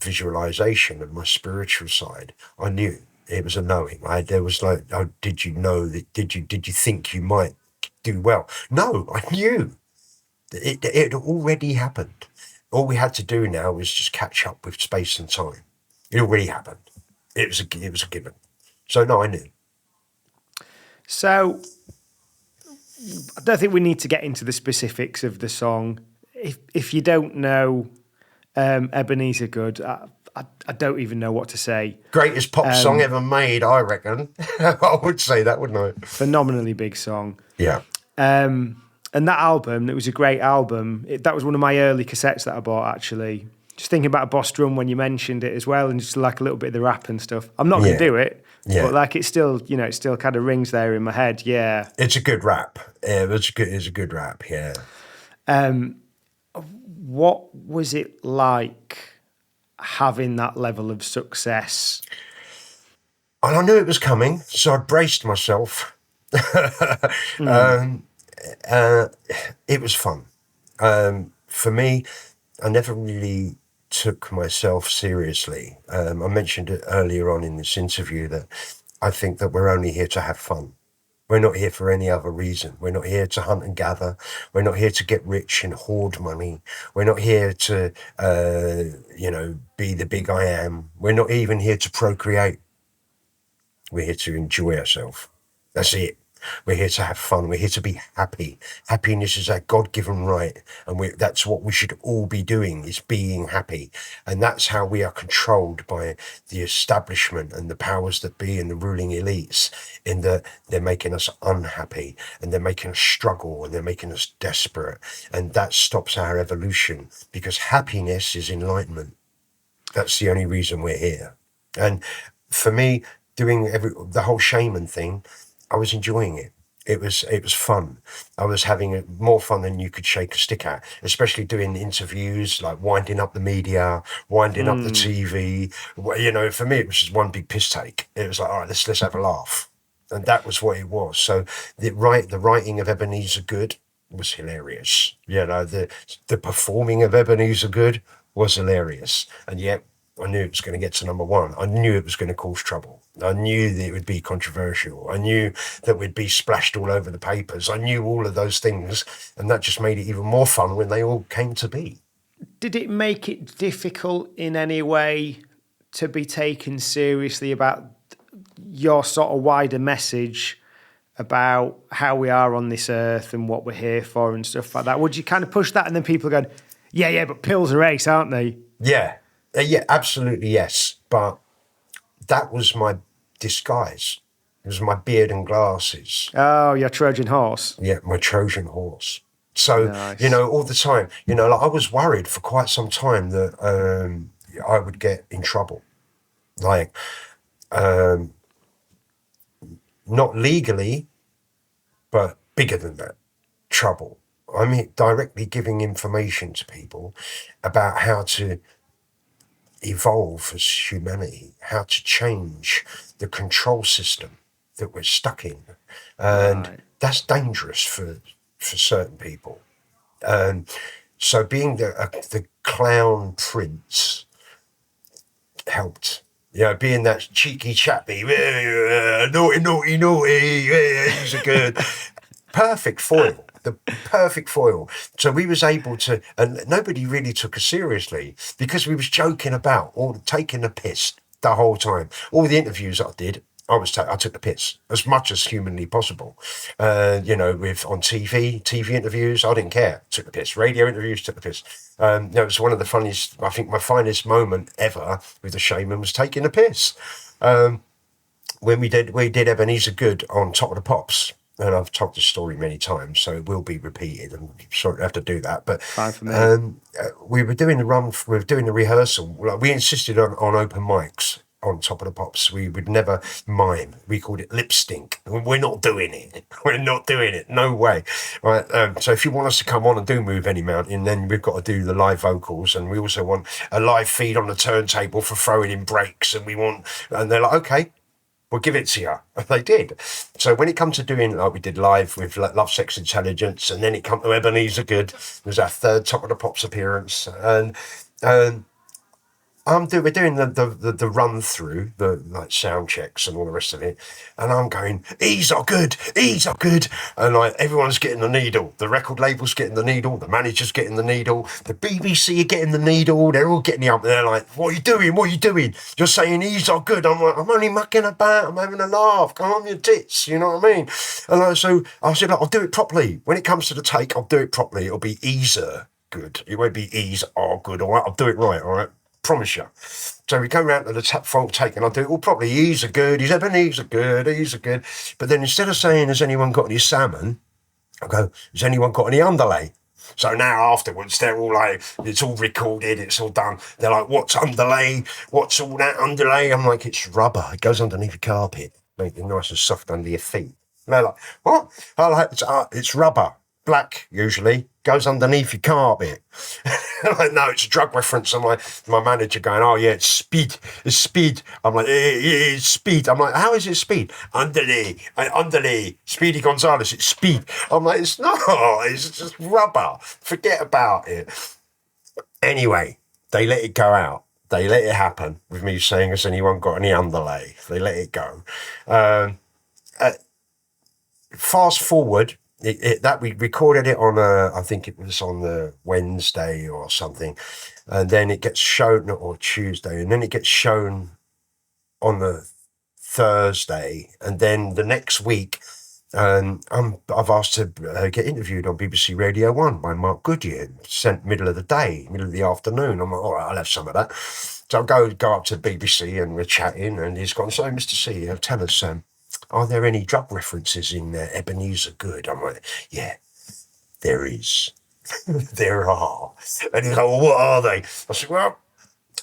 B: visualization and my spiritual side, I knew it was a knowing. There was like, oh, did you know that? Did you think you might do well? No, I knew. It had already happened. All we had to do now was just catch up with space and time. It already happened. It was a given. So no, I knew.
A: So I don't think we need to get into the specifics of the song. If you don't know Ebenezer Good, I don't even know what to say.
B: Greatest pop song ever made, I reckon. I would say that, wouldn't I?
A: Phenomenally big song.
B: Yeah.
A: And that album, it was a great album. That was one of my early cassettes that I bought, actually. Just thinking about Boss Drum when you mentioned it as well, and just like a little bit of the rap and stuff. I'm not going to do it, but like it still kind of rings there in my head. Yeah,
B: it's a good rap. Yeah, it's a good rap. Yeah.
A: What was it like having that level of success?
B: And I knew it was coming, so I braced myself. It was fun. For me, I never really took myself seriously. I mentioned it earlier on in this interview that I think that we're only here to have fun. We're not here for any other reason. We're not here to hunt and gather. We're not here to get rich and hoard money. We're not here to, be the big I am. We're not even here to procreate. We're here to enjoy ourselves. That's it. We're here to have fun. We're here to be happy. Happiness is our God-given right. And that's what we should all be doing, is being happy. And that's how we are controlled by the establishment and the powers that be and the ruling elites, in that they're making us unhappy and they're making us struggle and they're making us desperate. And that stops our evolution, because happiness is enlightenment. That's the only reason we're here. And for me, doing the whole Shamen thing, I was enjoying it. It was fun. I was having more fun than you could shake a stick at, especially doing interviews, like winding up the media, winding up the TV. For me, it was just one big piss take. It was like, all right, let's have a laugh. And that was what it was. So the writing of Ebenezer Good was hilarious. The performing of Ebenezer Good was hilarious. And yet I knew it was going to get to number one. I knew it was going to cause trouble. I knew that it would be controversial. I knew that we'd be splashed all over the papers. I knew all of those things, and that just made it even more fun when they all came to be.
A: Did it make it difficult in any way to be taken seriously about your sort of wider message about how we are on this earth and what we're here for and stuff like that? Would you kind of push that, and then people are going, yeah, but pills are ace, aren't they?
B: Yeah, absolutely, yes. But that was my disguise. It was my beard and glasses.
A: Oh, your Trojan horse.
B: Yeah, my Trojan horse. So,
A: nice.
B: All the time, like I was worried for quite some time that I would get in trouble. Like, not legally, but bigger than that, trouble. I mean, directly giving information to people about how to evolve as humanity, how to change the control system that we're stuck in. And that's dangerous for certain people. So being the clown prince helped. Being that cheeky chappy, naughty, he's a good, perfect foil. the perfect foil. So we was able to, and nobody really took us seriously because we was joking about or taking the piss the whole time. All the interviews I did, I took the piss as much as humanly possible. With on TV interviews, I didn't care. Took the piss. Radio interviews, took the piss. It was one of the funniest. I think my finest moment ever with the Shamen was taking the piss. When we did Ebenezer Good on Top of the Pops. And I've told this story many times, so it will be repeated. And sorry, I have to do that. But
A: Fine for me.
B: we were doing the rehearsal. Like, we insisted on open mics on Top of the Pops. We would never mime. We called it lip stink. We're not doing it. We're not doing it. No way. Right. So if you want us to come on and do Move Any Mountain, then we've got to do the live vocals, and we also want a live feed on the turntable for throwing in breaks. And they're like, okay, we'll give it to you. And they did. So when it comes to doing, like we did live with Love, Sex, Intelligence, and then it come to Ebenezer Good, it was our third Top of the Pops appearance. And we're doing the run through, the like sound checks and all the rest of it, and I'm going, E's are good, and like everyone's getting the needle. The record label's getting the needle, the manager's getting the needle, the BBC are getting the needle. They're all getting up there like, what are you doing? You're saying E's are good. I'm like, I'm only mucking about. I'm having a laugh. Come on, your tits. You know what I mean? And so I said, I'll do it properly. When it comes to the take, I'll do it properly. It'll be E's are good. It won't be E's are good. All right, I'll do it right. All right. Promise you. So we go round to the full take and I do it all properly. He's a good, he's Ebenezer Good, he's a good. But then instead of saying, has anyone got any salmon? I go, has anyone got any underlay? So now afterwards, they're all like, it's all recorded, it's all done. They're like, what's underlay? What's all that underlay? I'm like, it's rubber. It goes underneath your carpet. Make it nice and soft under your feet. And they're like, what? I'm like, it's rubber. Black, usually, goes underneath your carpet. I'm like, no, it's a drug reference. I'm like, my manager going, oh yeah, it's speed. I'm like, it's speed. I'm like, how is it speed? Underlay, Speedy Gonzales, it's speed. I'm like, it's not, it's just rubber. Forget about it. Anyway, they let it go out. They let it happen with me saying, has anyone got any underlay? They let it go. Fast forward, that we recorded it on I think it was on the Wednesday or something, and then it gets shown, or Tuesday, and then it gets shown on the Thursday, and then the next week, I've asked to get interviewed on BBC Radio 1 by Mark Goodyear, sent middle of the afternoon. I'm like, all right, I'll have some of that. So I go up to BBC and we're chatting, and he's gone, so Mr.C, tell us, are there any drug references in Ebenezer Good? I'm like, yeah, there is. There are. And he's like, well, what are they? I said, well,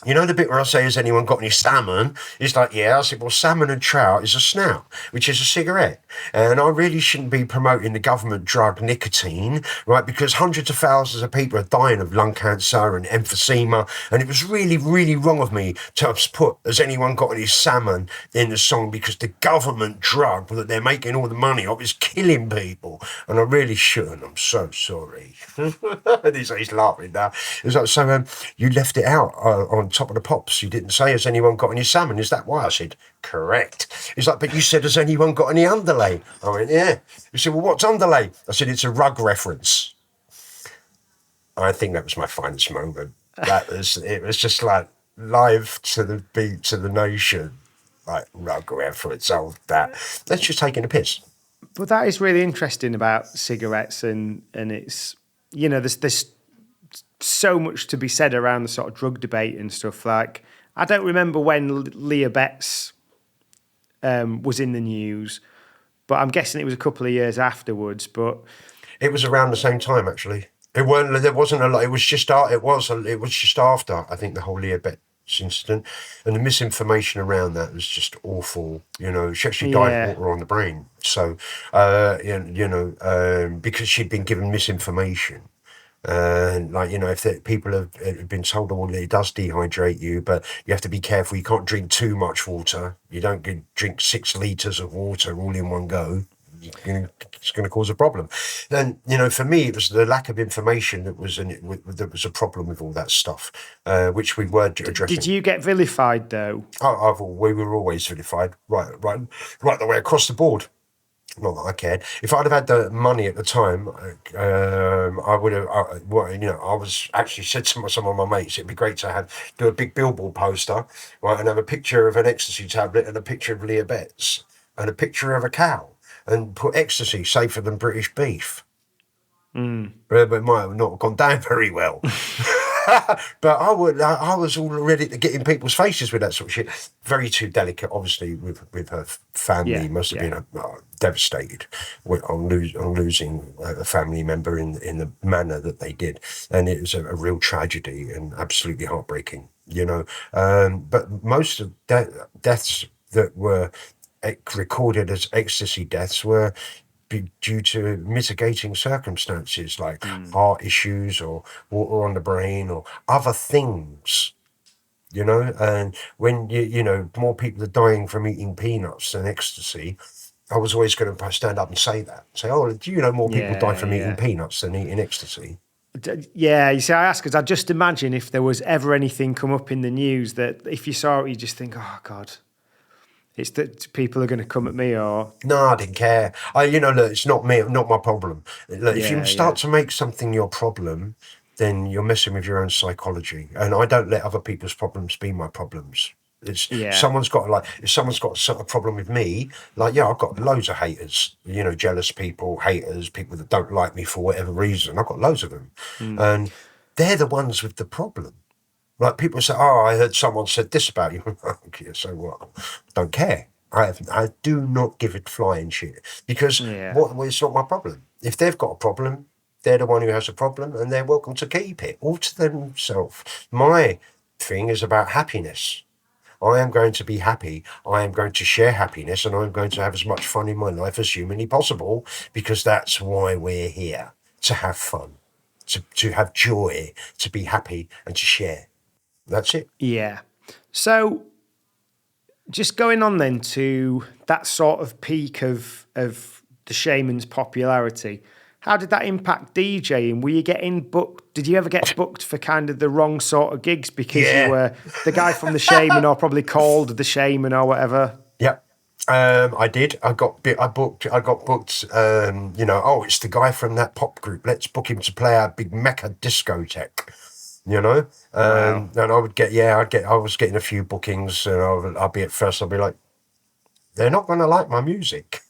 B: you know the bit where I say, has anyone got any salmon? He's like, yeah. I said, well, salmon and trout is a snout, which is a cigarette. And I really shouldn't be promoting the government drug nicotine, right? Because hundreds of thousands of people are dying of lung cancer and emphysema. And it was really, really wrong of me to have put, has anyone got any salmon in the song? Because the government drug that they're making all the money of is killing people. And I really shouldn't. I'm so sorry. And he's laughing now. He's like, so you left it out on Top of the Pops. You didn't say, has anyone got any salmon? Is that why? I said, correct. He's like, but you said, has anyone got any underlay? I went, yeah. He said, well, what's underlay? I said, it's a rug reference. I think that was my finest moment. It was just like live to the beat, to the nation, like rug reference, all that. That's just taking a piss.
A: But that is really interesting about cigarettes, and it's, you know, there's so much to be said around the sort of drug debate and stuff. Like, I don't remember when Leah Betts was in the news, but I'm guessing it was a couple of years afterwards. But
B: it was around the same time, actually. There wasn't a lot. It was just after, I think, the whole Leah Betts incident, and the misinformation around that was just awful. You know, she actually died of water on the brain. So, because she'd been given misinformation. And if people have been told, well, it does dehydrate you, but you have to be careful. You can't drink too much water. You don't drink 6 litres of water all in one go. It's going to cause a problem. Then, for me, it was the lack of information that was a problem with all that stuff, which we were addressing.
A: Did you get vilified though?
B: We were always vilified, right the way across the board. Not that I cared. If I'd have had the money at the time, I would have. I was actually said to some of my mates, it'd be great to do a big billboard poster, right, and have a picture of an ecstasy tablet and a picture of Leah Betts and a picture of a cow, and put ecstasy safer than British beef. But it might have not gone down very well. But I was all ready to get in people's faces with that sort of shit. Very too delicate, obviously, with her family.
A: Yeah,
B: Must have
A: yeah.
B: been devastated on losing a family member in the manner that they did, and it was a real tragedy and absolutely heartbreaking. But most of deaths that were recorded as ecstasy deaths were due to mitigating circumstances like heart issues or water on the brain or other things, and when more people are dying from eating peanuts than ecstasy, I was always going to stand up and say, oh, do you know more people die
A: Yeah,
B: from eating
A: yeah.
B: peanuts than eating ecstasy?
A: Yeah, you see, I ask because I just imagine if there was ever anything come up in the news that if you saw it, you just think, oh, God, it's that people are going to come at me or...
B: No, I didn't care. Look, it's not me, not my problem. Look, if you
A: Yeah,
B: start
A: yeah.
B: to make something your problem, then you're messing with your own psychology. And I don't let other people's problems be my problems. It's
A: Yeah.
B: if someone's got a problem with me, like, yeah, I've got loads of haters, jealous people, haters, people that don't like me for whatever reason. I've got loads of them. And they're the ones with the problem. Like, people say, oh, I heard someone said this about you. Okay, so what? Don't care. I do not give a flying shit because
A: Yeah.
B: it's not my problem. If they've got a problem, they're the one who has a problem, and they're welcome to keep it all to themselves. My thing is about happiness. I am going to be happy. I am going to share happiness, and I'm going to have as much fun in my life as humanly possible because that's why we're here, to have fun, to have joy, to be happy, and to share. That's it.
A: Yeah. So just going on then to that sort of peak of the Shaman's popularity, how did that impact DJing? Were you getting booked? Did you ever get booked for kind of the wrong sort of gigs because you
B: Yeah.
A: were the guy from the Shaman or probably called the Shaman or whatever?
B: Yep. I did. I got booked. Oh, it's the guy from that pop group. Let's book him to play our big Mecca discotheque.
A: Wow.
B: And I was getting a few bookings, and I'll be like, they're not going to like my music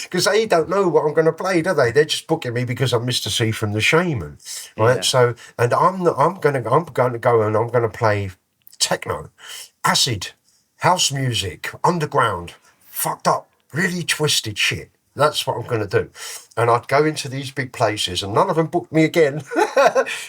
B: because they don't know what I'm going to play, do they? They're just booking me because I'm Mr.C from the Shaman, right?
A: Yeah.
B: So, and I'm going to go and I'm going to play techno, acid, house music, underground, fucked up, really twisted shit. That's what I'm going to do. And I'd go into these big places, and none of them booked me again.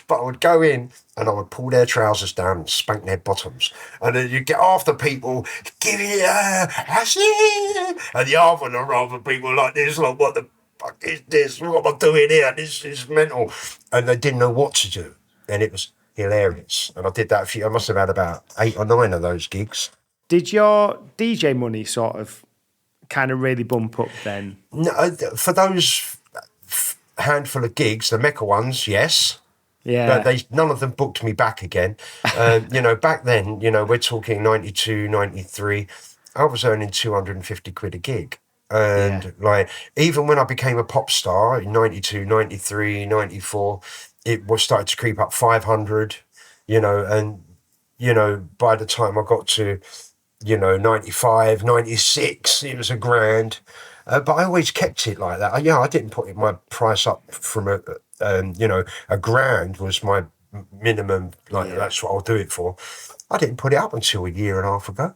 B: But I would go in and I would pull their trousers down and spank their bottoms. And then you'd get after people, give it that's it. And the other people like this, like, what the fuck is this? What am I doing here? This is mental. And they didn't know what to do. And it was hilarious. And I did that I must have had about 8 or 9 of those gigs.
A: Did your DJ money sort of kind of really bump up then?
B: No, for those handful of gigs, the Mecca ones, yes.
A: Yeah.
B: But none of them booked me back again. Back then, we're talking 92, 93, I was earning 250 quid a gig. And like, even when I became a pop star in 92, 93, 94, it was started to creep up 500, and, by the time I got to, 95, 96, it was a grand. But I always kept it like that. I didn't put my price up from a grand was my minimum. That's what I'll do it for. I didn't put it up until a year and a half ago.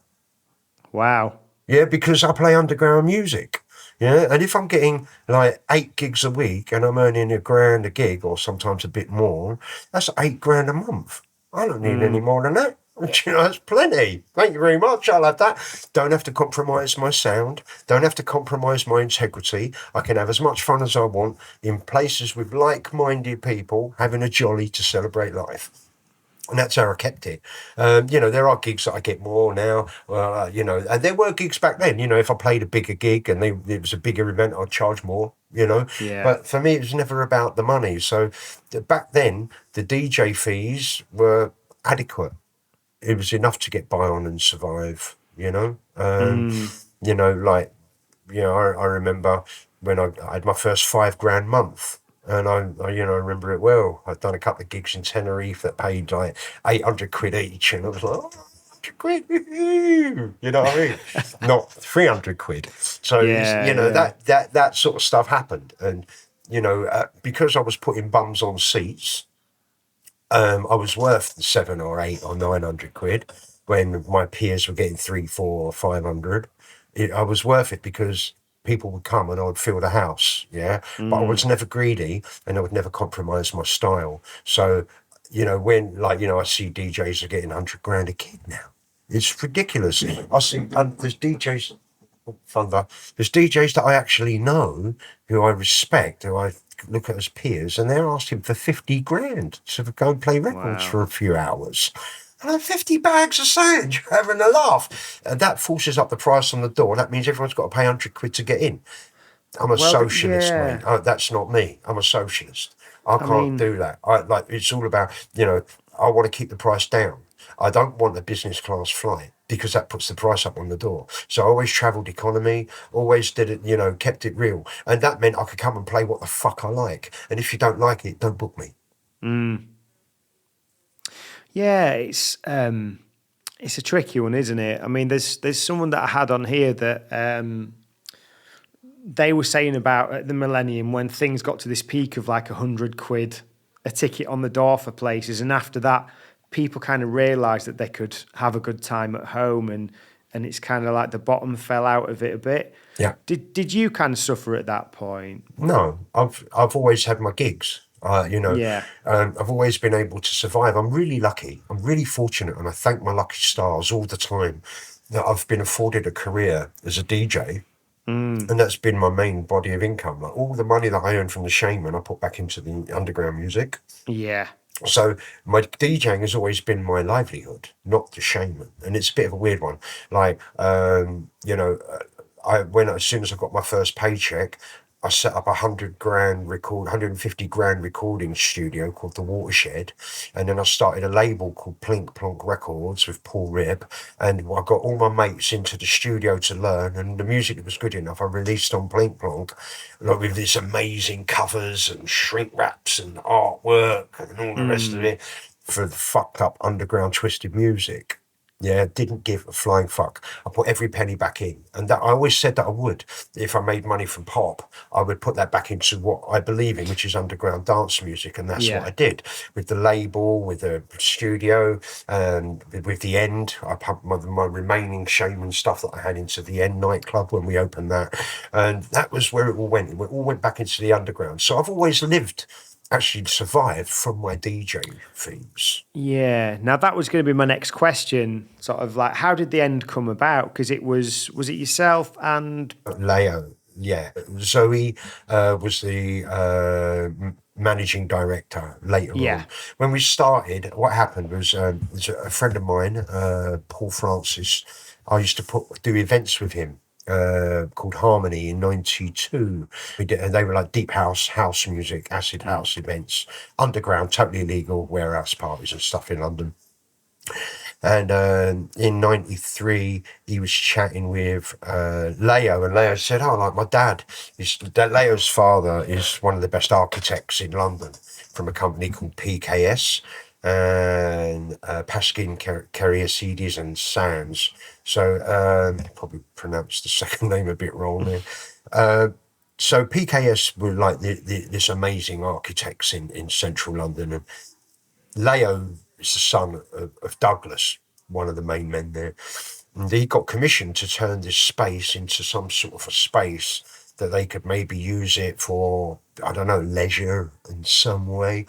A: Wow.
B: Yeah, because I play underground music. Yeah, and if I'm getting like 8 gigs a week and I'm earning a grand a gig or sometimes a bit more, that's 8 grand a month. I don't need any more than that. That's plenty. Thank you very much. I'll have that. Don't have to compromise my sound. Don't have to compromise my integrity. I can have as much fun as I want in places with like-minded people having a jolly to celebrate life. And that's how I kept it. There are gigs that I get more now, and there were gigs back then, if I played a bigger gig and it was a bigger event, I'd charge more,
A: Yeah.
B: But for me, it was never about the money. So back then, the DJ fees were adequate. It was enough to get by on and survive, like I remember when I had my first $5,000 month. And I remember it well. I'd done a couple of gigs in Tenerife that paid like 800 quid each, and I was like, oh, 100 quid, woohoo! You know what I mean? Not 300 quid. So
A: Yeah.
B: that sort of stuff happened, and because I was putting bums on seats, I was worth 7 or 8 or 900 quid when my peers were getting 3, 4, or 500. I was worth it because people would come and I would fill the house, yeah. But I was never greedy and I would never compromise my style. So, when I see DJs are getting 100 grand a kid now, it's ridiculous. I see there's DJs. Thunder. There's DJs that I actually know, who I respect, who I look at as peers, and they're asking for 50 grand to go and play records
A: Wow.
B: for a few hours. And 50 bags of sand, you're having a laugh. And that forces up the price on the door. That means everyone's got to pay 100 quid to get in. I'm a
A: Well,
B: socialist, mate.
A: yeah.
B: That's not me. I'm a socialist. I
A: I
B: can't
A: mean,
B: do that. It's all about, I want to keep the price down. I don't want a business class flight because that puts the price up on the door. So I always travelled economy, always did it, kept it real. And that meant I could come and play what the fuck I like. And if you don't like it, don't book me.
A: yeah, it's a tricky one, isn't it? I mean, there's someone that I had on here that they were saying about at the millennium when things got to this peak of like 100 quid a ticket on the door for places, and after that, people kind of realised that they could have a good time at home, and it's kind of like the bottom fell out of it a bit.
B: Yeah.
A: Did you kind of suffer at that point?
B: No, I've always had my gigs.
A: Yeah.
B: I've always been able to survive. I'm really lucky. I'm really fortunate, and I thank my lucky stars all the time that I've been afforded a career as a DJ, and that's been my main body of income. Like all the money that I earned from the Shamen, I put back into the underground music.
A: Yeah.
B: So my DJing has always been my livelihood, not the Shamen, and it's a bit of a weird one. Like, as soon as I got my first paycheck, I set up 150 grand recording studio called The Watershed, and then I started a label called Plink Plonk Records with Paul Ribb, and I got all my mates into the studio to learn, and the music that was good enough I released on Plink Plonk, like with these amazing covers and shrink wraps and artwork and all the rest of it for the fucked up underground twisted music. Yeah, didn't give a flying fuck. I put every penny back in. And that I always said that I would. If I made money from pop, I would put that back into what I believe in, which is underground dance music. And that's what
A: Yeah.
B: I did. With the label, with the studio, and with the End. I pumped my remaining Shamen stuff that I had into the End nightclub when we opened that. And that was where it all went. It all went back into the underground. So I've always actually survived from my DJ fees.
A: Yeah. Now that was going to be my next question. Sort of like, how did the end come about? Because was it yourself and
B: Leo, yeah. Zoe was the managing director later
A: yeah,
B: on. When we started, what happened was there's a friend of mine, Paul Francis. I used to do events with him. Called Harmony in '92. And they were like deep house music, acid house events, underground, totally illegal warehouse parties and stuff in London. And in '93, he was chatting with Leo, and Leo said, "Oh, like my dad Leo's father is one of the best architects in London from a company called PKS and Paskin Kerriasides and Sands." So probably pronounced the second name a bit wrong there. So PKS were like this amazing architects in central London, and Leo is the son of Douglas, one of the main men there. And he got commissioned to turn this space into some sort of a space that they could maybe use it for, I don't know, leisure in some way.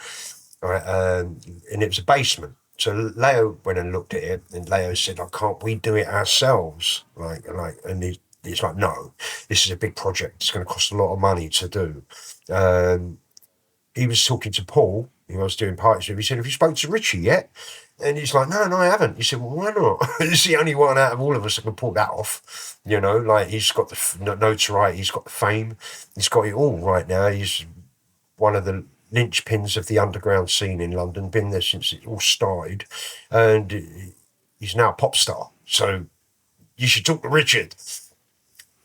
B: Right, and it was a basement. So Leo went and looked at it, and Leo said, "Oh, can't we do it ourselves?" And he's like, "No, this is a big project. It's going to cost a lot of money to do." He was talking to Paul, who I was doing parties with. He said, "Have you spoken to Richie yet?" And he's like, no, I haven't. He said, "Well, why not?" He's the only one out of all of us that can pull that off. Like he's got the notoriety, he's got the fame, he's got it all right now. He's one of the linchpins of the underground scene in London, been there since it all started. And he's now a pop star. So you should talk to Richard.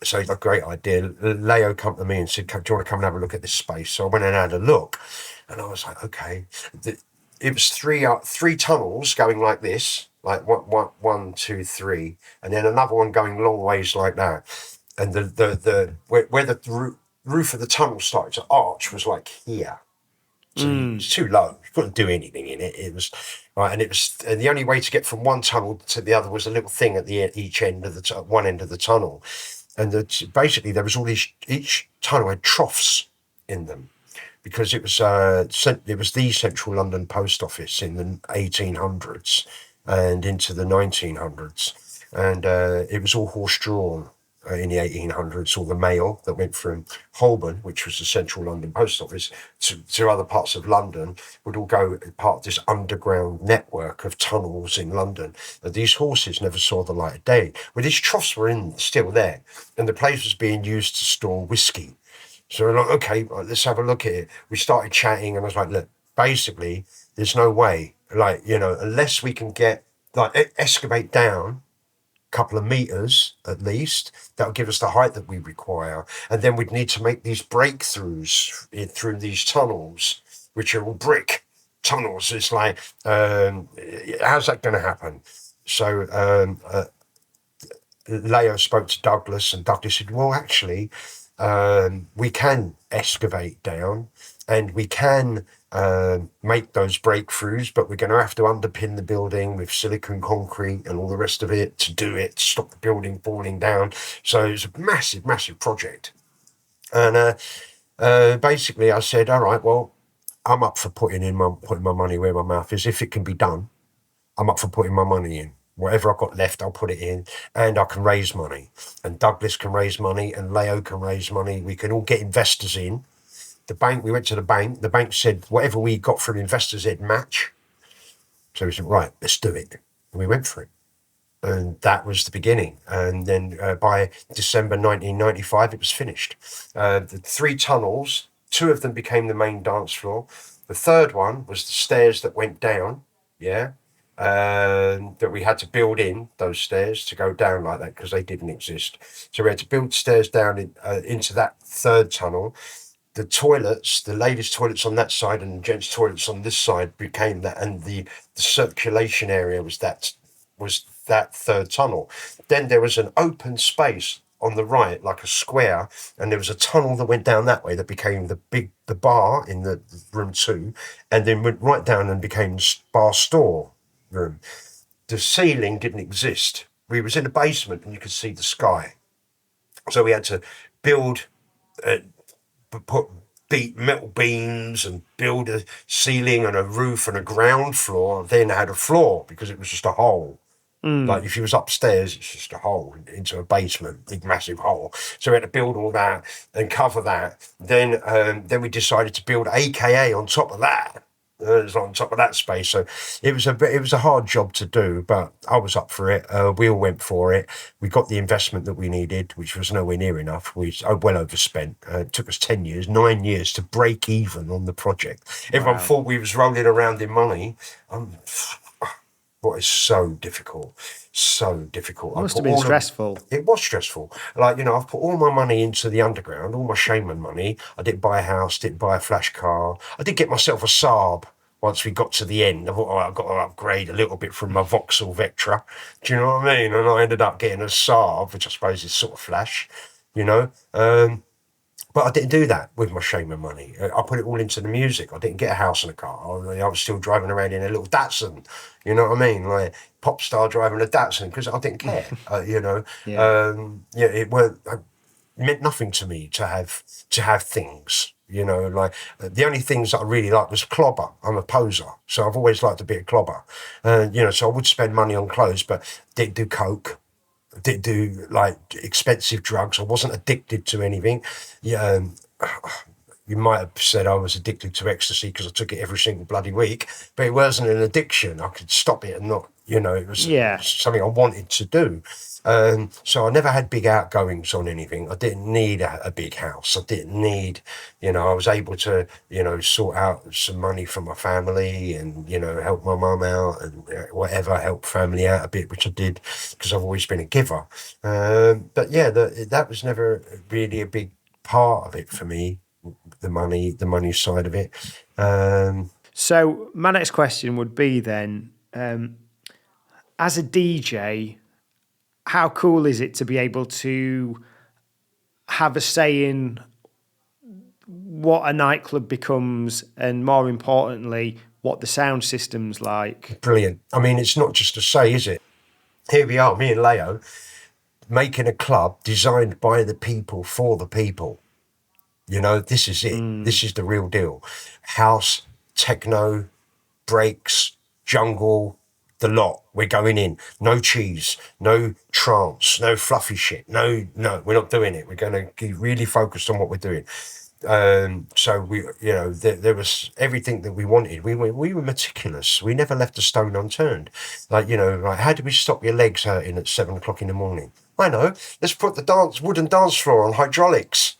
B: So he's like, great idea. Leo come to me and said, do you want to come and have a look at this space? So I went and had a look, and I was like, okay. It was three tunnels going like this, like one, two, three, and then another one going long ways like that. And where the roof of the tunnel started to arch was like here. So it's too low. You couldn't do anything in it. It was right, and the only way to get from one tunnel to the other was a little thing at each end of one end of the tunnel, and basically there was all these. Each tunnel had troughs in them, because it was the central London post office in the 1800s and into the 1900s, and it was all horse drawn. In the 1800s, all the mail that went from Holborn, which was the central London post office, to other parts of London, would all go part of this underground network of tunnels in London. And these horses never saw the light of day. Well, these troughs were still there, and the place was being used to store whiskey. So we're like, okay, let's have a look at it. We started chatting, and I was like, look, basically, there's no way, unless we can excavate down couple of meters at least, that will give us the height that we require, and then we'd need to make these breakthroughs through these tunnels, which are all brick tunnels. It's like, how's that going to happen? So Leo spoke to Douglas, and Douglas said, well, actually, we can excavate down, and we can make those breakthroughs, but we're going to have to underpin the building with silicon concrete and all the rest of it to stop the building falling down. So it's a massive, massive project. And basically I said, all right, well, I'm up for putting my money where my mouth is. If it can be done, I'm up for putting my money in. Whatever I've got left, I'll put it in, and I can raise money. And Douglas can raise money, and Leo can raise money. We can all get investors in. The bank, we went to the bank said whatever we got from investors, they'd match. So we said, right, let's do it. And we went for it. And that was the beginning. And then by December 1995, it was finished. The 3 tunnels, 2 of them became the main dance floor. The third one was the stairs that went down, that we had to build in those stairs to go down like that because they didn't exist. So we had to build stairs down into that third tunnel. The toilets, the ladies' toilets on that side and the gents' toilets on this side became that, and the circulation area was that third tunnel. Then there was an open space on the right, like a square, and there was a tunnel that went down that way that became the bar in the room 2, and then went right down and became bar store room. The ceiling didn't exist. We was in the basement and you could see the sky. So we had to build put metal beams and build a ceiling and a roof and a ground floor, then had a floor because it was just a hole. Like if you was upstairs, it's just a hole into a basement, big massive hole. So we had to build all that and cover that. Then we decided to build AKA on top of that. It was on top of that space, so it was a hard job to do, but I was up for it. We all went for it. We got the investment that we needed, which was nowhere near enough. We well overspent. It took us 9 years to break even on the project. Everyone thought we was rolling around in money. But it's so difficult. It
A: must have been stressful.
B: It was stressful. I've put all my money into the underground, all my Shamen money. I didn't buy a house, didn't buy a flash car. I did get myself a Saab once we got to the end. I thought, I've got to upgrade a little bit from my Vauxhall Vectra. Do you know what I mean? And I ended up getting a Saab, which I suppose is sort of flash, But I didn't do that with my Shamen money. I put it all into the music. I didn't get a house and a car. I was still driving around in a little Datsun. You know what I mean? Like pop star driving a Datsun because I didn't care. It meant nothing to me to have things. The only things that I really liked was clobber. I'm a poser, so I've always liked a bit of clobber. So I would spend money on clothes, but didn't do coke. Didn't do expensive drugs. I wasn't addicted to anything. You might have said I was addicted to ecstasy because I took it every single bloody week, but it wasn't an addiction. I could stop it and not It was
A: Yeah.
B: something I wanted to do. So I never had big outgoings on anything. I didn't need a big house. I didn't need, I was able to, sort out some money for my family and, help my mum out and whatever, help family out a bit, which I did because I've always been a giver. But yeah, that was never really a big part of it for me, the money side of it.
A: So my next question would be then, as a DJ, how cool is it to be able to have a say in what a nightclub becomes, and more importantly, what the sound system's like?
B: Brilliant. I mean, it's not just a say, is it? Here we are, me and Leo, making a club designed by the people for the people. This is it. This is the real deal. House, techno, breaks, jungle, the lot. We're going in. No cheese, no trance, no fluffy shit. No, we're not doing it. We're going to be really focused on what we're doing. So we, there was everything that we wanted. We were meticulous. We never left a stone unturned. Like, how do we stop your legs hurting at 7 o'clock in the morning? I know. Let's put the wooden dance floor on hydraulics.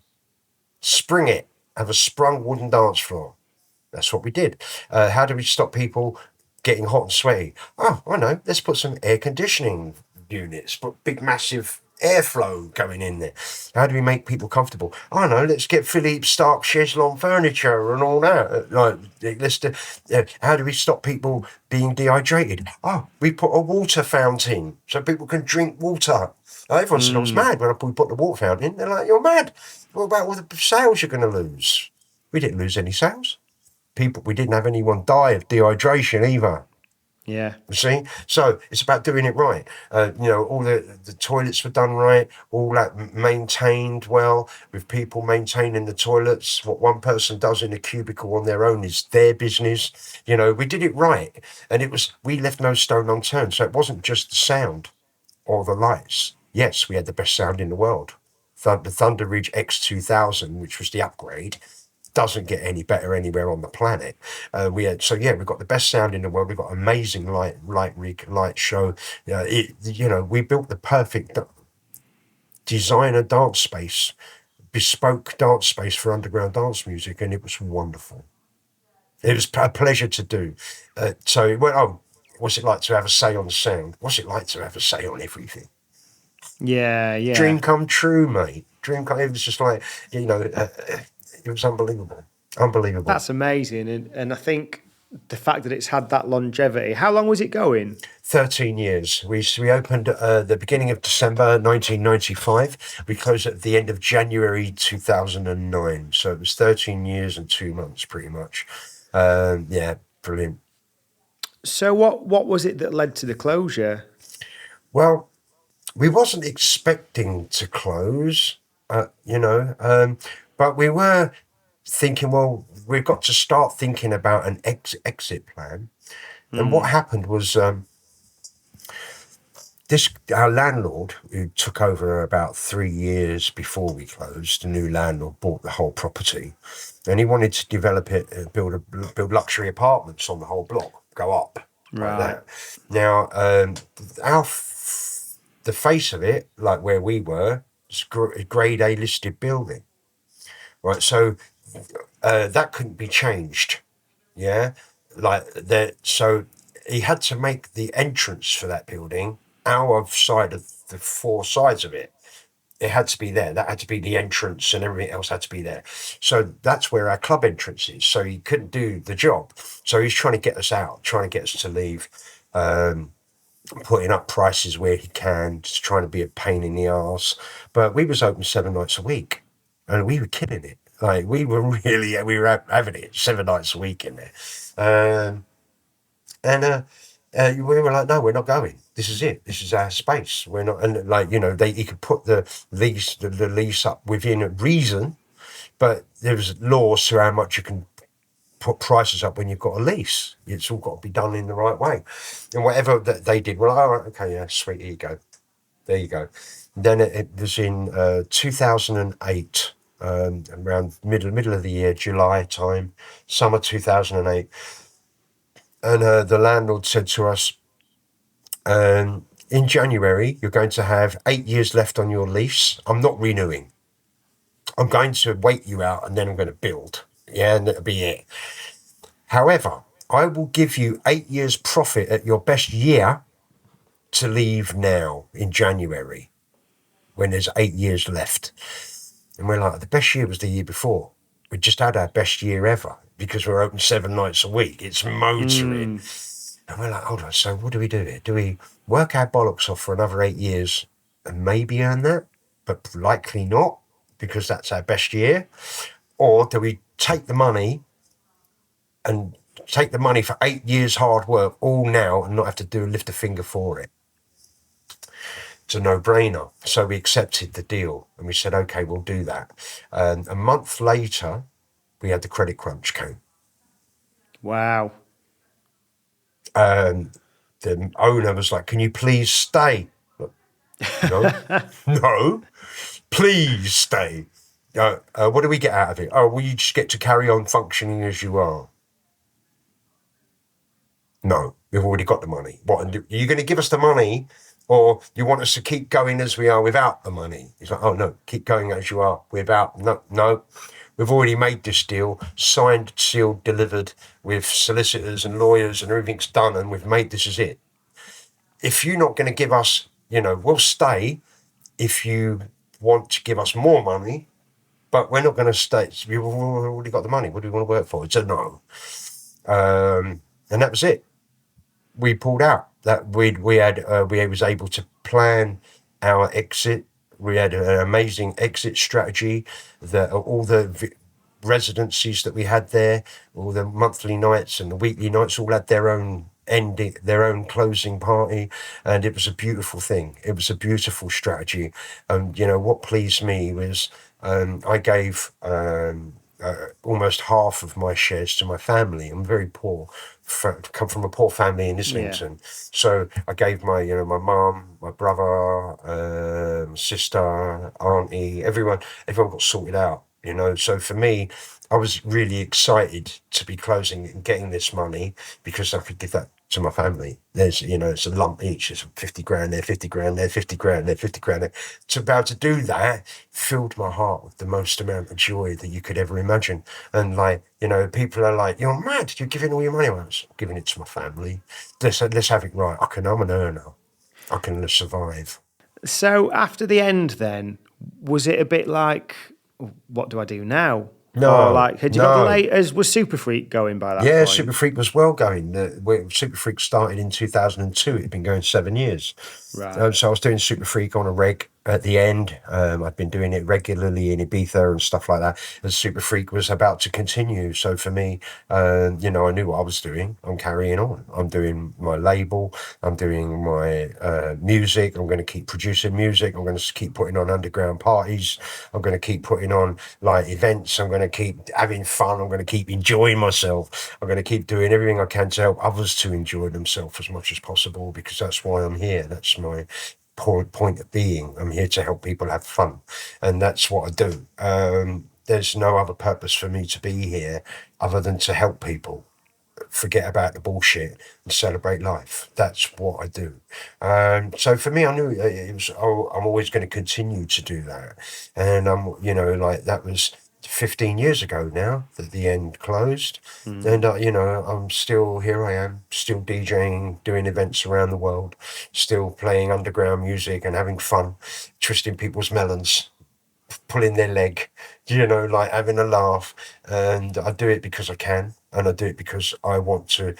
B: Spring it. Have a sprung wooden dance floor. That's what we did. How do we stop people getting hot and sweaty? Oh, I know. Let's put some air conditioning units, put big, massive airflow going in there. How do we make people comfortable? I know. Let's get Philippe Stark Cheslon furniture and all that. How do we stop people being dehydrated? Oh, we put a water fountain so people can drink water. Everyone said I was mad when we put the water fountain in. They're like, "You're mad. What about all the sales you're going to lose?" We didn't lose any sales. We didn't have anyone die of dehydration either.
A: Yeah.
B: You see? So it's about doing it right. All the toilets were done right, all that maintained well, with people maintaining the toilets. What one person does in a cubicle on their own is their business. We did it right. And we left no stone unturned. So it wasn't just the sound or the lights. Yes, we had the best sound in the world. The Thunder Ridge X2000, which was the upgrade, doesn't get any better anywhere on the planet. We've got the best sound in the world. We've got amazing light show. We built the perfect designer dance space, bespoke dance space for underground dance music, and it was wonderful. It was a pleasure to do. So it went, oh, what's it like to have a say on the sound? What's it like to have a say on everything?
A: Yeah.
B: Dream come true, mate. It was just like, it was unbelievable. Unbelievable.
A: That's amazing. And I think the fact that it's had that longevity. How long was it going?
B: 13 years. We opened the beginning of December 1995. We closed at the end of January 2009. So it was 13 years and 2 months, pretty much. Brilliant.
A: So what was it that led to the closure?
B: Well, we wasn't expecting to close, but we were thinking, well, we've got to start thinking about an exit plan. And what happened was our landlord, who took over about 3 years before we closed, the new landlord bought the whole property, and he wanted to develop it, build luxury apartments on the whole block, go up like that. Now, the face of it, like where we were, is a grade A listed building, right? So that couldn't be changed, yeah. Like that, so he had to make the entrance for that building our side of the four sides of it. It had to be there. That had to be the entrance, and everything else had to be there. So that's where our club entrance is. So he couldn't do the job. So he's trying to get us out, trying to get us to leave. Putting up prices where he can, just trying to be a pain in the arse. But we was open 7 nights a week, and we were killing it. Like we were having it 7 nights a week in there. We were like, no, we're not going. This is it. This is our space. We're not, and he could put the lease up within reason, but there was laws to how much you can put prices up when you've got a lease. It's all got to be done in the right way. And whatever that they did, well, all right, okay, yeah, sweet, here you go. There you go. Then it was in 2008, around middle of the year, July time, summer 2008. And the landlord said to us, In January, you're going to have 8 years left on your lease. I'm not renewing. I'm going to wait you out and then I'm going to build. Yeah, and that'll be it. However, I will give you 8 years profit at your best year to leave now in January when there's 8 years left. And we're like, the best year was the year before. We just had our best year ever because we're open 7 nights a week. It's motoring. And we're like, hold on, so what do we do here? Do we work our bollocks off for another 8 years and maybe earn that, but likely not because that's our best year? Or do we take the money for 8 years hard work all now and not have to lift a finger for it? It's a no-brainer. So we accepted the deal and we said, okay, we'll do that. A month later, we had the credit crunch came.
A: Wow.
B: The owner was like, can you please stay? No, no, please stay. What do we get out of it? Oh, well, you just get to carry on functioning as you are. No, we've already got the money. What, are you going to give us the money or you want us to keep going as we are without the money? He's like, oh, no, keep going as you are without. No, we've already made this deal, signed, sealed, delivered with solicitors and lawyers and everything's done and we've made this as it. If you're not going to give us, we'll stay if you want to give us more money, but we're not going to stay. We've already got the money. What do we want to work for? It's a no. And that was it. We pulled out. That we was able to plan our exit. We had an amazing exit strategy. All the residencies that we had there, all the monthly nights and the weekly nights, all had their own ending, their own closing party, and it was a beautiful thing. It was a beautiful strategy. And what pleased me was I gave almost half of my shares to my family. I'm very poor, come from a poor family in Islington. Yeah. So I gave my mum, my brother, sister, auntie, everyone got sorted out. So for me, I was really excited to be closing and getting this money because I could give that to my family. There's, it's a lump each. It's 50 grand there, 50 grand there, 50 grand there, 50 grand there. To be able to do that filled my heart with the most amount of joy that you could ever imagine. And people are like, you're mad, you're giving all your money away. I was giving it to my family. Let's have it right. I'm an earner. I can survive.
A: So after the end then, was it a bit like, what do I do now?
B: No,
A: had you got the latest? Was Super Freak going by that point?
B: Yeah, Super Freak was well going. Super Freak started in 2002. It'd been going 7 years.
A: Right.
B: So I was doing Super Freak on a reg at the end. I'd been doing it regularly in Ibiza and stuff like that. And Super Freak was about to continue. So for me, I knew what I was doing. I'm carrying on. I'm doing my label. I'm doing my music. I'm going to keep producing music. I'm going to keep putting on underground parties. I'm going to keep putting on events. I'm going to keep having fun. I'm going to keep enjoying myself. I'm going to keep doing everything I can to help others to enjoy themselves as much as possible because that's why I'm here. That's my point of being. I'm here to help people have fun, and that's what I do. There's no other purpose for me to be here other than to help people forget about the bullshit and celebrate life. That's what I do. So for me, I knew it was. I'm always going to continue to do that, and that was 15 years ago now that the end closed. And I'm still here. I am still DJing, doing events around the world, still playing underground music and having fun, twisting people's melons, pulling their leg, having a laugh. And I do it because I can, and I do it because I want to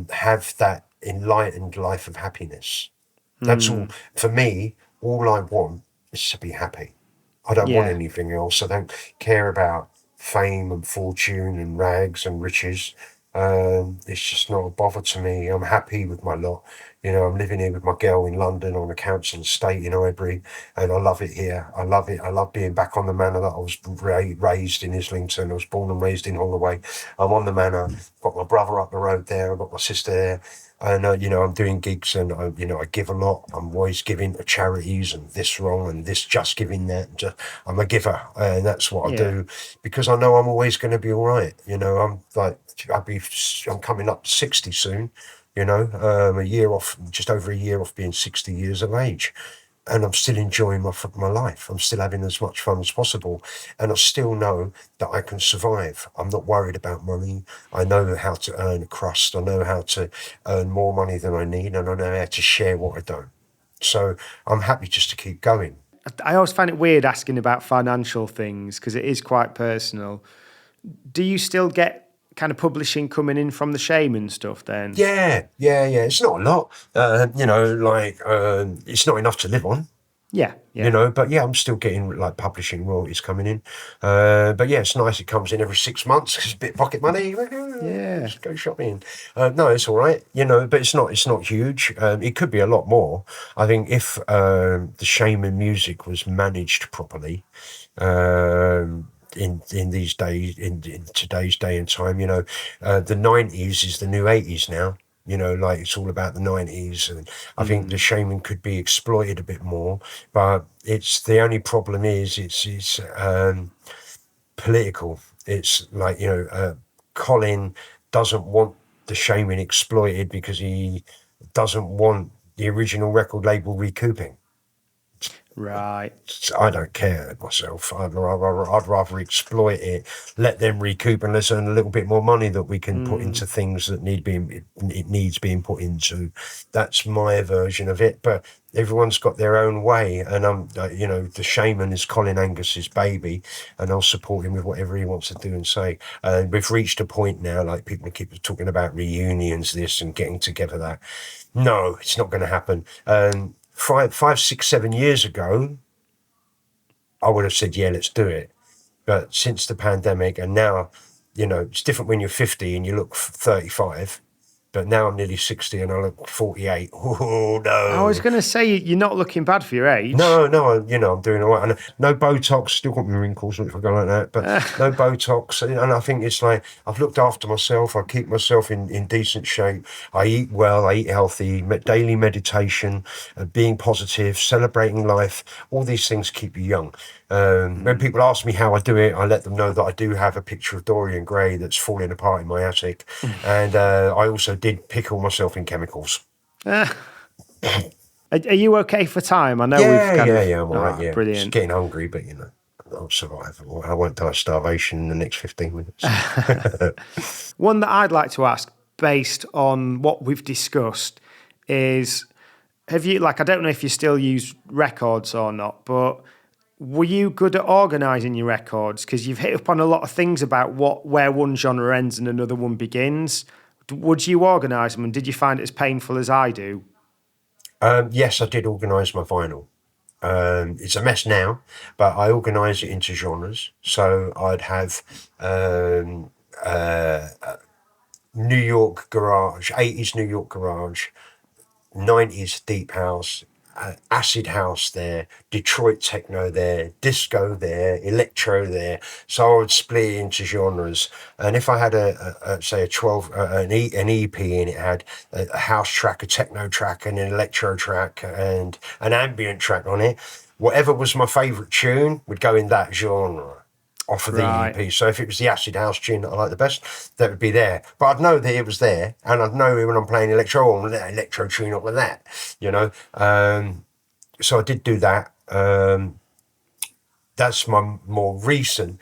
B: have that enlightened life of happiness. That's all. For me, all I want is to be happy. I don't want anything else. I don't care about fame and fortune and rags and riches. It's just not a bother to me. I'm happy with my lot. I'm living here with my girl in London on a council estate in Highbury, and I love it here. I love it. I love being back on the manor that I was raised in Islington. I was born and raised in Holloway. I'm on the manor. Got my brother up the road there. I've got my sister there. And, I'm doing gigs and, I give a lot. I'm always giving to charities and this wrong and this just giving that. I'm a giver and that's what I do because I know I'm always going to be all right. I'm coming up to 60 soon. a year off, just over a year off being 60 years of age. And I'm still enjoying my life. I'm still having as much fun as possible. And I still know that I can survive. I'm not worried about money. I know how to earn a crust. I know how to earn more money than I need. And I know how to share what I don't. So I'm happy just to keep going.
A: I always find it weird asking about financial things because it is quite personal. Do you still get kind of publishing coming in from the Shamen stuff then?
B: Yeah. It's not a lot. It's not enough to live on.
A: Yeah.
B: But yeah, I'm still getting like publishing royalties coming in. But yeah, it's nice. It comes in every 6 months. It's a bit of pocket money.
A: Yeah.
B: Just go shopping. No, it's all right. But it's not huge. It could be a lot more. I think if the Shaman music was managed properly, in these days, in today's day and time, the 90s is the new 80s now. It's all about the 90s, and I think the Shaman could be exploited a bit more. But it's the only problem is it's political. It's like Colin doesn't want the Shaman exploited because he doesn't want the original record label recouping.
A: Right.
B: I don't care myself. I'd rather exploit it, let them recoup, and let's earn a little bit more money that we can put into things that needs being put into. That's my version of it. But everyone's got their own way, and the Shaman is Colin Angus's baby, and I'll support him with whatever he wants to do and say. We've reached a point now, like people keep talking about reunions, this and getting together. That no, it's not going to happen. 5, 6, 7 years ago, I would have said, yeah, let's do it. But since the pandemic, and now, it's different when you're 50 and you look 35. But now I'm nearly 60 and I look 48. Oh, no.
A: I was going to say, you're not looking bad for your age.
B: No, I'm doing all right. And no Botox, still got my wrinkles if I go like that, but no Botox. And I think it's like, I've looked after myself. I keep myself in decent shape. I eat well, I eat healthy, daily meditation, being positive, celebrating life. All these things keep you young. When people ask me how I do it, I let them know that I do have a picture of Dorian Gray that's falling apart in my attic. And I also did pickle myself in chemicals.
A: Are you okay for time? I know
B: I'm all right. Yeah,
A: brilliant.
B: Just getting hungry, but I'll survive. I won't die of starvation in the next 15 minutes.
A: One that I'd like to ask, based on what we've discussed, is have you, I don't know if you still use records or not, but were you good at organising your records? Because you've hit upon a lot of things about where one genre ends and another one begins. Would you organise them, and did you find it as painful as I do?
B: Yes, I did organise my vinyl. It's a mess now, but I organise it into genres. So I'd have New York garage, 80s New York garage, 90s deep house, acid house there, Detroit techno there, disco there, electro there. So I would split it into genres. And if I had say a 12 an EP and it had a house track, a techno track, and an electro track, and an ambient track on it, whatever was my favourite tune would go in that genre off of the EP. So if it was the acid house tune that I like the best, that would be there. But I'd know that it was there, and I'd know when I'm playing electro, I'm that electro tune up with that, So I did do that. That's my more recent.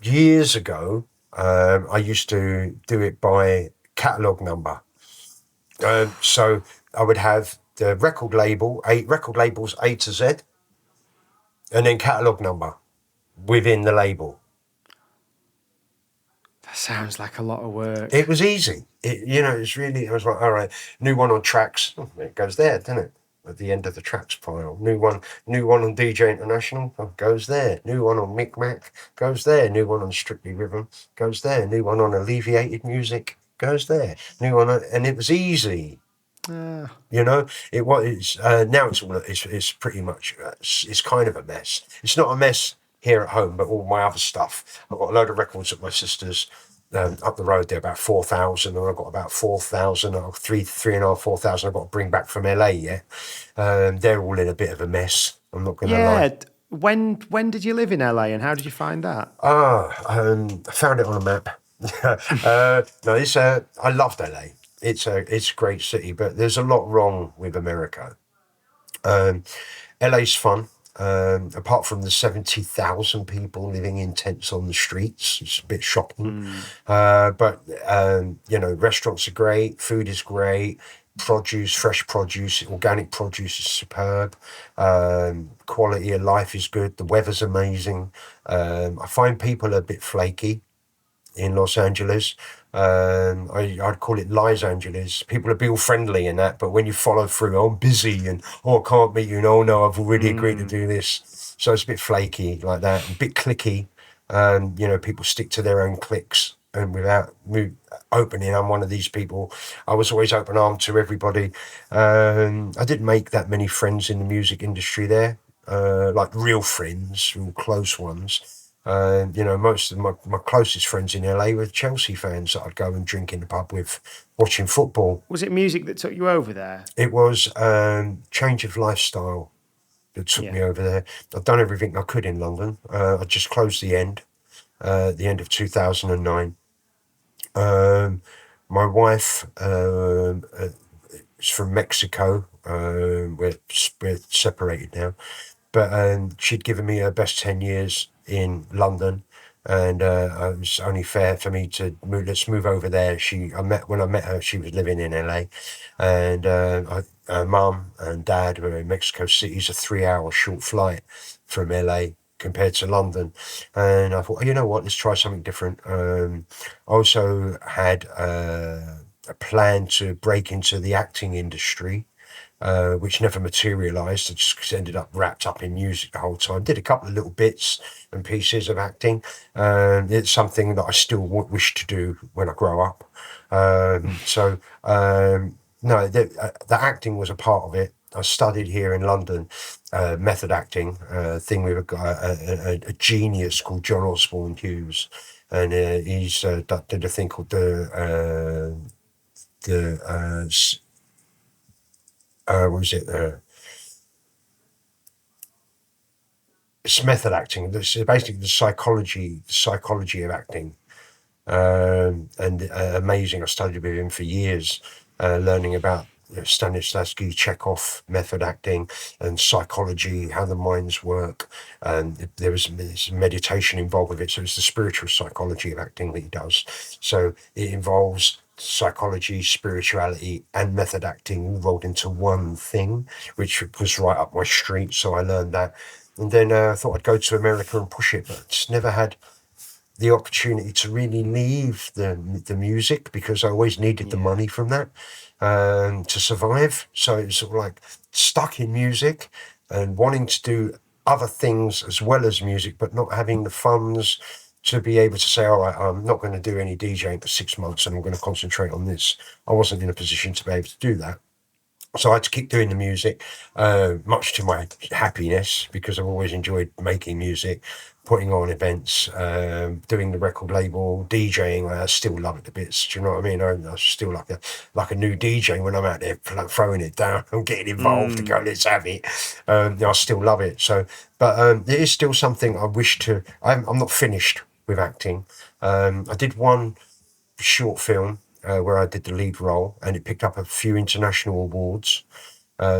B: Years ago, I used to do it by catalogue number. So I would have the record labels A to Z, and then catalogue number within the label.
A: That sounds like a lot of work.
B: It was easy. It's really, I was like, all right, new one on tracks. Oh, it goes there, doesn't it? At the end of the tracks pile. New one on DJ International goes there. New one on Micmac goes there. New one on Strictly Rhythm goes there. New one on Alleviated Music goes there. New one and it was easy. It was. Now it's pretty much. It's kind of a mess. It's not a mess here at home, but all my other stuff. I've got a load of records at my sister's up the road. They're about 4,000, and I've got about 4,000, or 3,500, 4,000. I've got to bring back from LA. Yeah, they're all in a bit of a mess. I'm not going to lie.
A: When did you live in LA, and how did you find that?
B: I found it on a map. No, I loved LA. it's a great city, but there's a lot wrong with America. LA's fun. Apart from the 70,000 people living in tents on the streets, it's a bit shocking. But restaurants are great, food is great, fresh produce, organic produce is superb. Quality of life is good. The weather's amazing. I find people are a bit flaky in Los Angeles. I'd call it Los Angeles. People are all friendly and that, but when you follow through, oh, I'm busy and I can't meet you. No, I've already agreed to do this. So it's a bit flaky like that, a bit clicky. People stick to their own cliques and without opening. I'm one of these people. I was always open armed to everybody. I didn't make that many friends in the music industry there, like real friends, real close ones. Most of my closest friends in LA were Chelsea fans that I'd go and drink in the pub with, watching football.
A: Was it music that took you over there?
B: It was change of lifestyle that took me over there. I've done everything I could in London. I just closed the end of 2009. My wife is from Mexico. We're separated now. But she'd given me her best 10 years in London, and it was only fair for me to let's move over there. When I met her, she was living in LA, and her mum and dad were in Mexico City. It's a 3-hour short flight from LA compared to London, and I thought, you know what, let's try something different. I also had a plan to break into the acting industry, which never materialised. I just ended up wrapped up in music the whole time. Did a couple of little bits and pieces of acting. It's something that I still wish to do when I grow up. No, the acting was a part of it. I studied here in London method acting, thing with a genius called John Osborne Hughes, and he's did a thing called what was it? It's method acting. It's basically the psychology of acting, and amazing. I studied with him for years, learning about Stanislavski, Chekhov, method acting, and psychology, how the minds work. And there's meditation involved with it. So it's the spiritual psychology of acting that he does. So it involves psychology, spirituality, and method acting all rolled into one thing, which was right up my street. So I learned that. And then I thought I'd go to America and push it, but just never had the opportunity to really leave the music, because I always needed the money from that to survive. So it's sort of like stuck in music and wanting to do other things as well as music, but not having the funds to be able to say, all right, I'm not going to do any DJing for 6 months and I'm going to concentrate on this. I wasn't in a position to be able to do that. So I had to keep doing the music, much to my happiness, because I've always enjoyed making music, putting on events, doing the record label, DJing. I still love it to bits. Do you know what I mean? I still like a new DJ when I'm out there throwing it down. I'm getting involved to go, let's have it. I still love it. So, but it is still something I wish to. I'm not finished with acting. I did one short film where I did the lead role, and it picked up a few international awards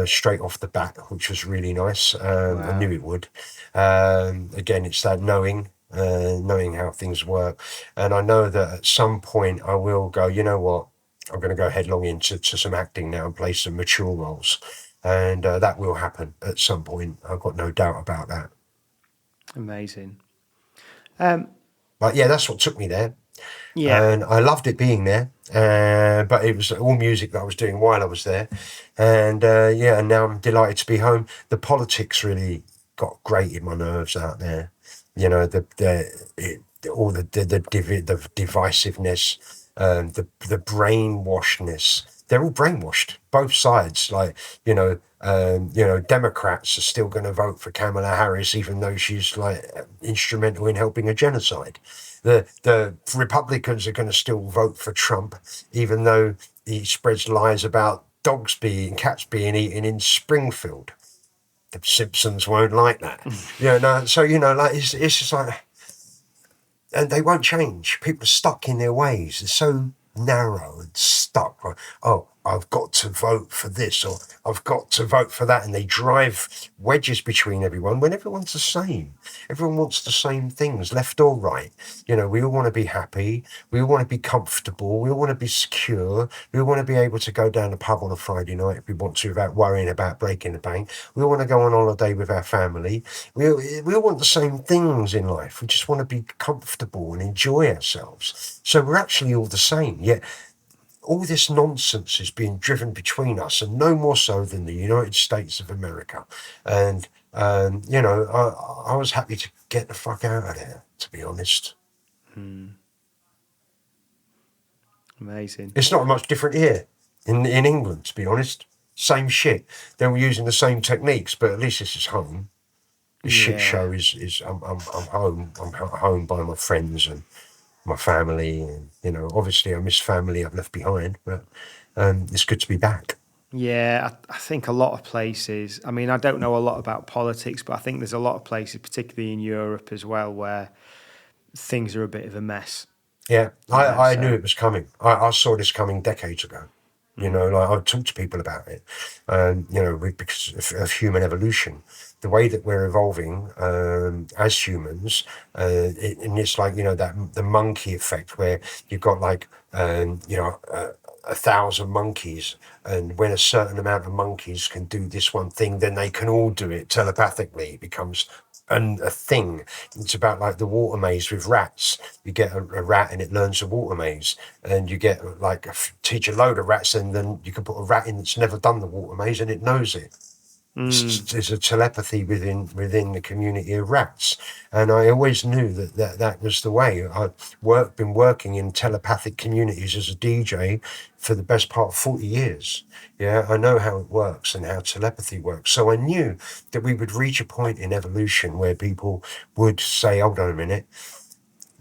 B: straight off the bat, which was really nice. Wow. I knew it would. Again, it's that knowing how things work, and I know that at some point I will go, you know what, I'm going to go headlong into some acting now and play some mature roles, and that will happen at some point. I've got no doubt about that.
A: Amazing.
B: But yeah, that's what took me there.
A: Yeah.
B: And I loved it being there, but it was all music that I was doing while I was there. And and now I'm delighted to be home. The politics really got grated my nerves out there. You know, the divisiveness, the brainwashedness. They're all brainwashed, both sides. Like, Democrats are still going to vote for Kamala Harris, even though she's like instrumental in helping a genocide. The Republicans are going to still vote for Trump, even though he spreads lies about cats being eaten in Springfield. The Simpsons won't like that. It's just like, and they won't change. People are stuck in their ways. They're so narrow and stuck. Like, oh, I've got to vote for this, or I've got to vote for that. And they drive wedges between everyone when everyone's the same. Everyone wants the same things, left or right. We all want to be happy. We all want to be comfortable. We all want to be secure. We all want to be able to go down the pub on a Friday night if we want to without worrying about breaking the bank. We all want to go on holiday with our family. We all want the same things in life. We just want to be comfortable and enjoy ourselves. So we're actually all the same. Yet all this nonsense is being driven between us, and no more so than the United States of America. And, I was happy to get the fuck out of there, to be honest.
A: Amazing.
B: It's not much different here in England, to be honest. Same shit. They were using the same techniques, but at least this is home. The shit show is I'm home. I'm home by my friends and my family, and obviously I miss family I've left behind, but it's good to be back.
A: Yeah, I think a lot of places, I mean, I don't know a lot about politics, but I think there's a lot of places, particularly in Europe as well, where things are a bit of a mess.
B: Yeah, I knew it was coming. I saw this coming decades ago. I've talked to people about it, because of human evolution, the way that we're evolving as humans, and it's like that the monkey effect where you've got like 1,000 monkeys, and when a certain amount of monkeys can do this one thing, then they can all do it telepathically. It becomes a thing. It's about like the water maze with rats. You get a rat and it learns the water maze, and you get like teach a load of rats, and then you can put a rat in that's never done the water maze and it knows it. There's a telepathy within the community of rats, and I always knew that was the way. I've been working in telepathic communities as a DJ for the best part of 40 years. Yeah, I know how it works and how telepathy works. So I knew that we would reach a point in evolution where people would say, hold on a minute,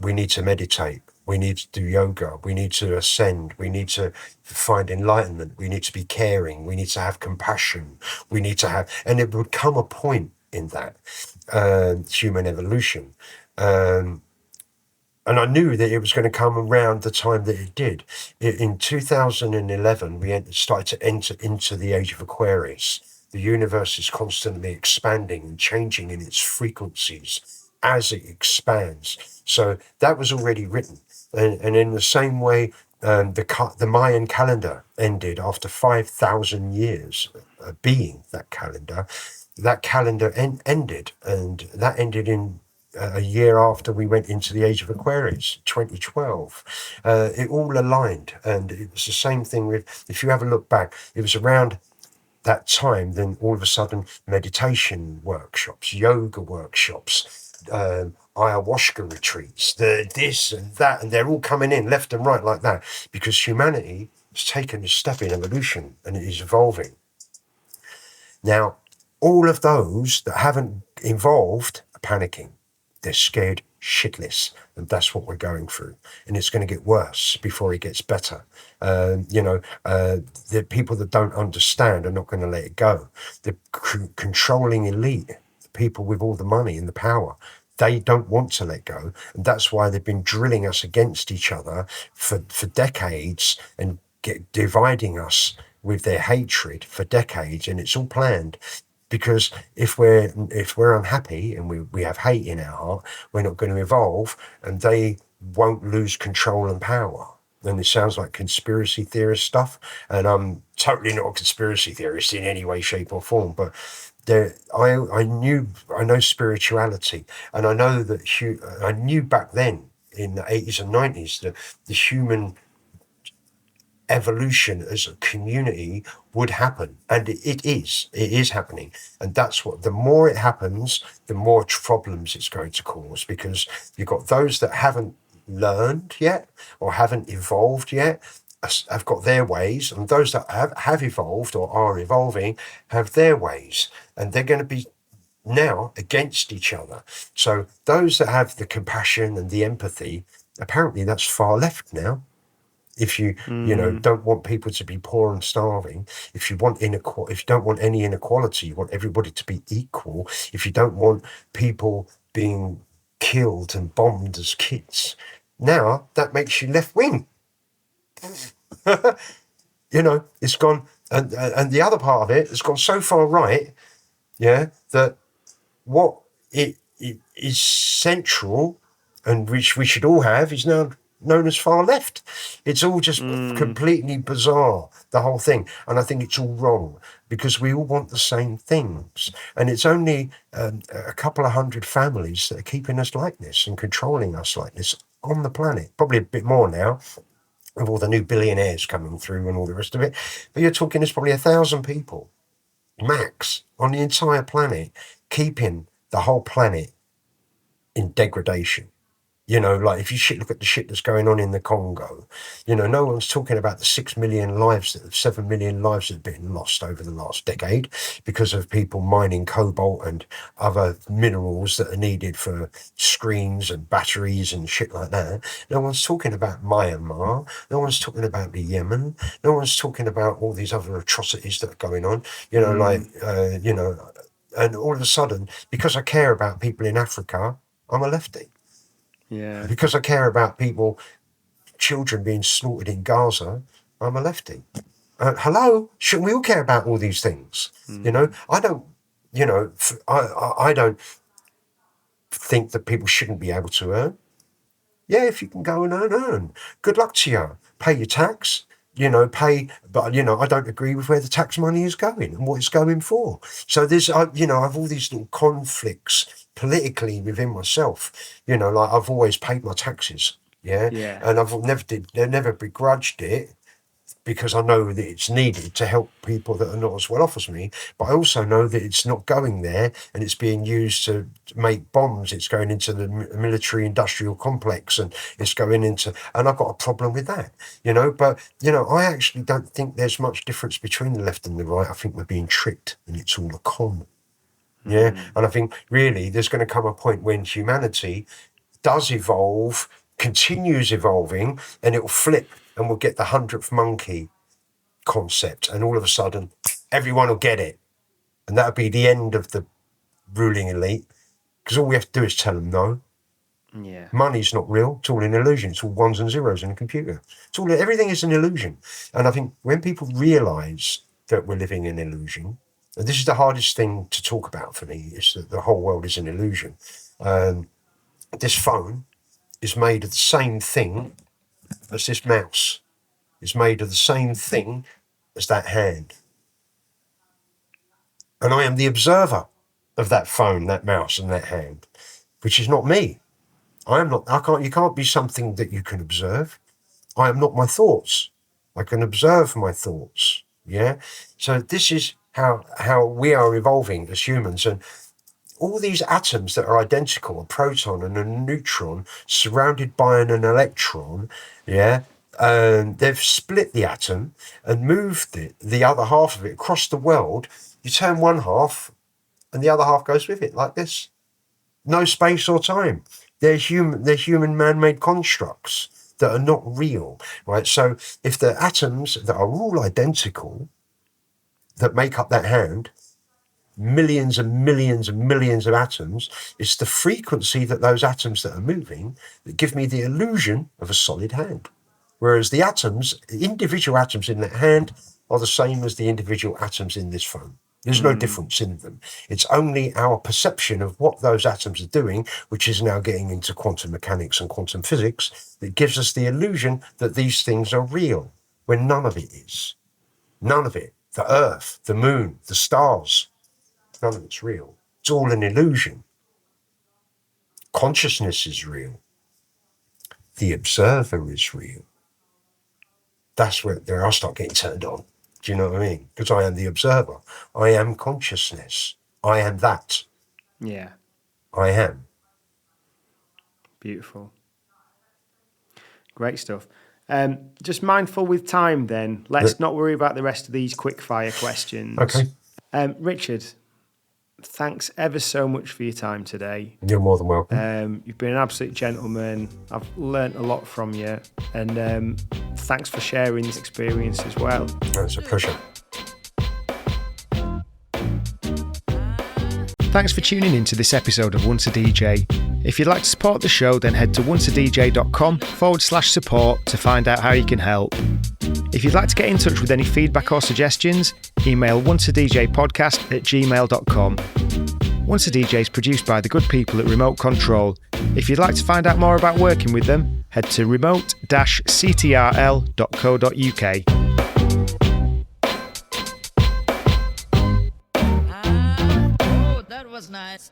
B: we need to meditate. We need to do yoga. We need to ascend. We need to find enlightenment. We need to be caring. We need to have compassion. We need to have, and it would come a point in that human evolution. And I knew that it was going to come around the time that it did. In 2011, we started to enter into the age of Aquarius. The universe is constantly expanding and changing in its frequencies as it expands. So that was already written. And in the same way, the Mayan calendar ended after 5,000 years being that calendar. That calendar ended, and that ended in a year after we went into the age of Aquarius, 2012. It all aligned, and it was the same thing with, if you have a look back, it was around that time, then all of a sudden meditation workshops, yoga workshops, ayahuasca retreats, this and that, and they're all coming in left and right like that, because humanity has taken a step in evolution and it is evolving. Now, all of those that haven't evolved are panicking. They're scared shitless, and that's what we're going through. And it's going to get worse before it gets better. The people that don't understand are not going to let it go. The controlling elite, the people with all the money and the power, they don't want to let go. And that's why they've been drilling us against each other for decades and dividing us with their hatred for decades. And it's all planned. Because if we're unhappy and we have hate in our heart, we're not going to evolve, and they won't lose control and power. And it sounds like conspiracy theorist stuff, and I'm totally not a conspiracy theorist in any way, shape, or form. But I know spirituality, and I know that I knew back then in the 80s and 90s that the human evolution as a community would happen, and it is happening. And that's what, the more it happens, the more problems it's going to cause, because you've got those that haven't learned yet or haven't evolved yet have got their ways, and those that have evolved or are evolving have their ways, and they're going to be now against each other. So those that have the compassion and the empathy, apparently that's far left now. If you don't want people to be poor and starving, if you don't want any inequality, you want everybody to be equal. If you don't want people being killed and bombed as kids, now that makes you left wing. It's gone, and the other part of it has gone so far right, that what it is central and which we should all have is now known as far left. It's all just completely bizarre, the whole thing. And I think it's all wrong because we all want the same things. And it's only a couple of hundred families that are keeping us like this and controlling us like this on the planet. Probably a bit more now with all the new billionaires coming through and all the rest of it. But you're talking there's probably 1,000 people, max, on the entire planet, keeping the whole planet in degradation. Like if you look at the shit that's going on in the Congo, no one's talking about the 7 million lives that have been lost over the last decade because of people mining cobalt and other minerals that are needed for screens and batteries and shit like that. No one's talking about Myanmar. No one's talking about the Yemen. No one's talking about all these other atrocities that are going on, and all of a sudden, because I care about people in Africa, I'm a lefty.
A: Yeah.
B: Because I care about children being slaughtered in Gaza, I'm a lefty. Hello, shouldn't we all care about all these things? I don't, I don't think that people shouldn't be able to earn. Yeah, if you can go and earn. Good luck to you. Pay your tax. Pay, but, I don't agree with where the tax money is going and what it's going for. So there's, I've all these little conflicts politically within myself, like I've always paid my taxes.
A: Yeah.
B: And I've never begrudged it because I know that it's needed to help people that are not as well off as me. But I also know that it's not going there and it's being used to make bombs. It's going into the military industrial complex and it's going into, and I've got a problem with that, but, I actually don't think there's much difference between the left and the right. I think we're being tricked and it's all a con. And I think really there's going to come a point when humanity does evolve, continues evolving, and it will flip and we'll get the 100th monkey concept. And all of a sudden, everyone will get it. And that'll be the end of the ruling elite because all we have to do is tell them no.
A: Yeah.
B: Money's not real. It's all an illusion. It's all ones and zeros in a computer. Everything is an illusion. And I think when people realise that we're living in an illusion, and this is the hardest thing to talk about for me, is that the whole world is an illusion. This phone is made of the same thing as this mouse. It's made of the same thing as that hand. And I am the observer of that phone, that mouse, and that hand, which is not me. You can't be something that you can observe. I am not my thoughts. I can observe my thoughts. Yeah. So this is how we are evolving as humans. And all these atoms that are identical, a proton and a neutron surrounded by an electron, they've split the atom and moved the other half of it across the world. You turn one half and the other half goes with it like this. No space or time. They're human man-made constructs that are not real, right? So if the atoms that are all identical that make up that hand, millions and millions and millions of atoms, it's the frequency that those atoms that are moving that give me the illusion of a solid hand. Whereas the individual atoms in that hand are the same as the individual atoms in this phone. There's no difference in them. It's only our perception of what those atoms are doing, which is now getting into quantum mechanics and quantum physics, that gives us the illusion that these things are real, when none of it is. None of it. The earth, the moon, the stars, none of it's real. It's all an illusion. Consciousness is real. The observer is real. That's where I start getting turned on. Do you know what I mean? Because I am the observer. I am consciousness. I am that.
A: Yeah.
B: I am.
A: Beautiful. Great stuff. Just mindful with time then. Let's not worry about the rest of these quick fire questions.
B: Okay.
A: Richard, thanks ever so much for your time today.
B: You're more than welcome.
A: You've been an absolute gentleman. I've learnt a lot from you. And thanks for sharing this experience as well.
B: It's a pleasure.
A: Thanks for tuning in to this episode of Once a DJ. If you'd like to support the show, then head to onceadj.com/support to find out how you can help. If you'd like to get in touch with any feedback or suggestions, email onceadjpodcast@gmail.com. Once a DJ is produced by the good people at Remote Control. If you'd like to find out more about working with them, head to remote-ctrl.co.uk.
C: Oh, that was nice.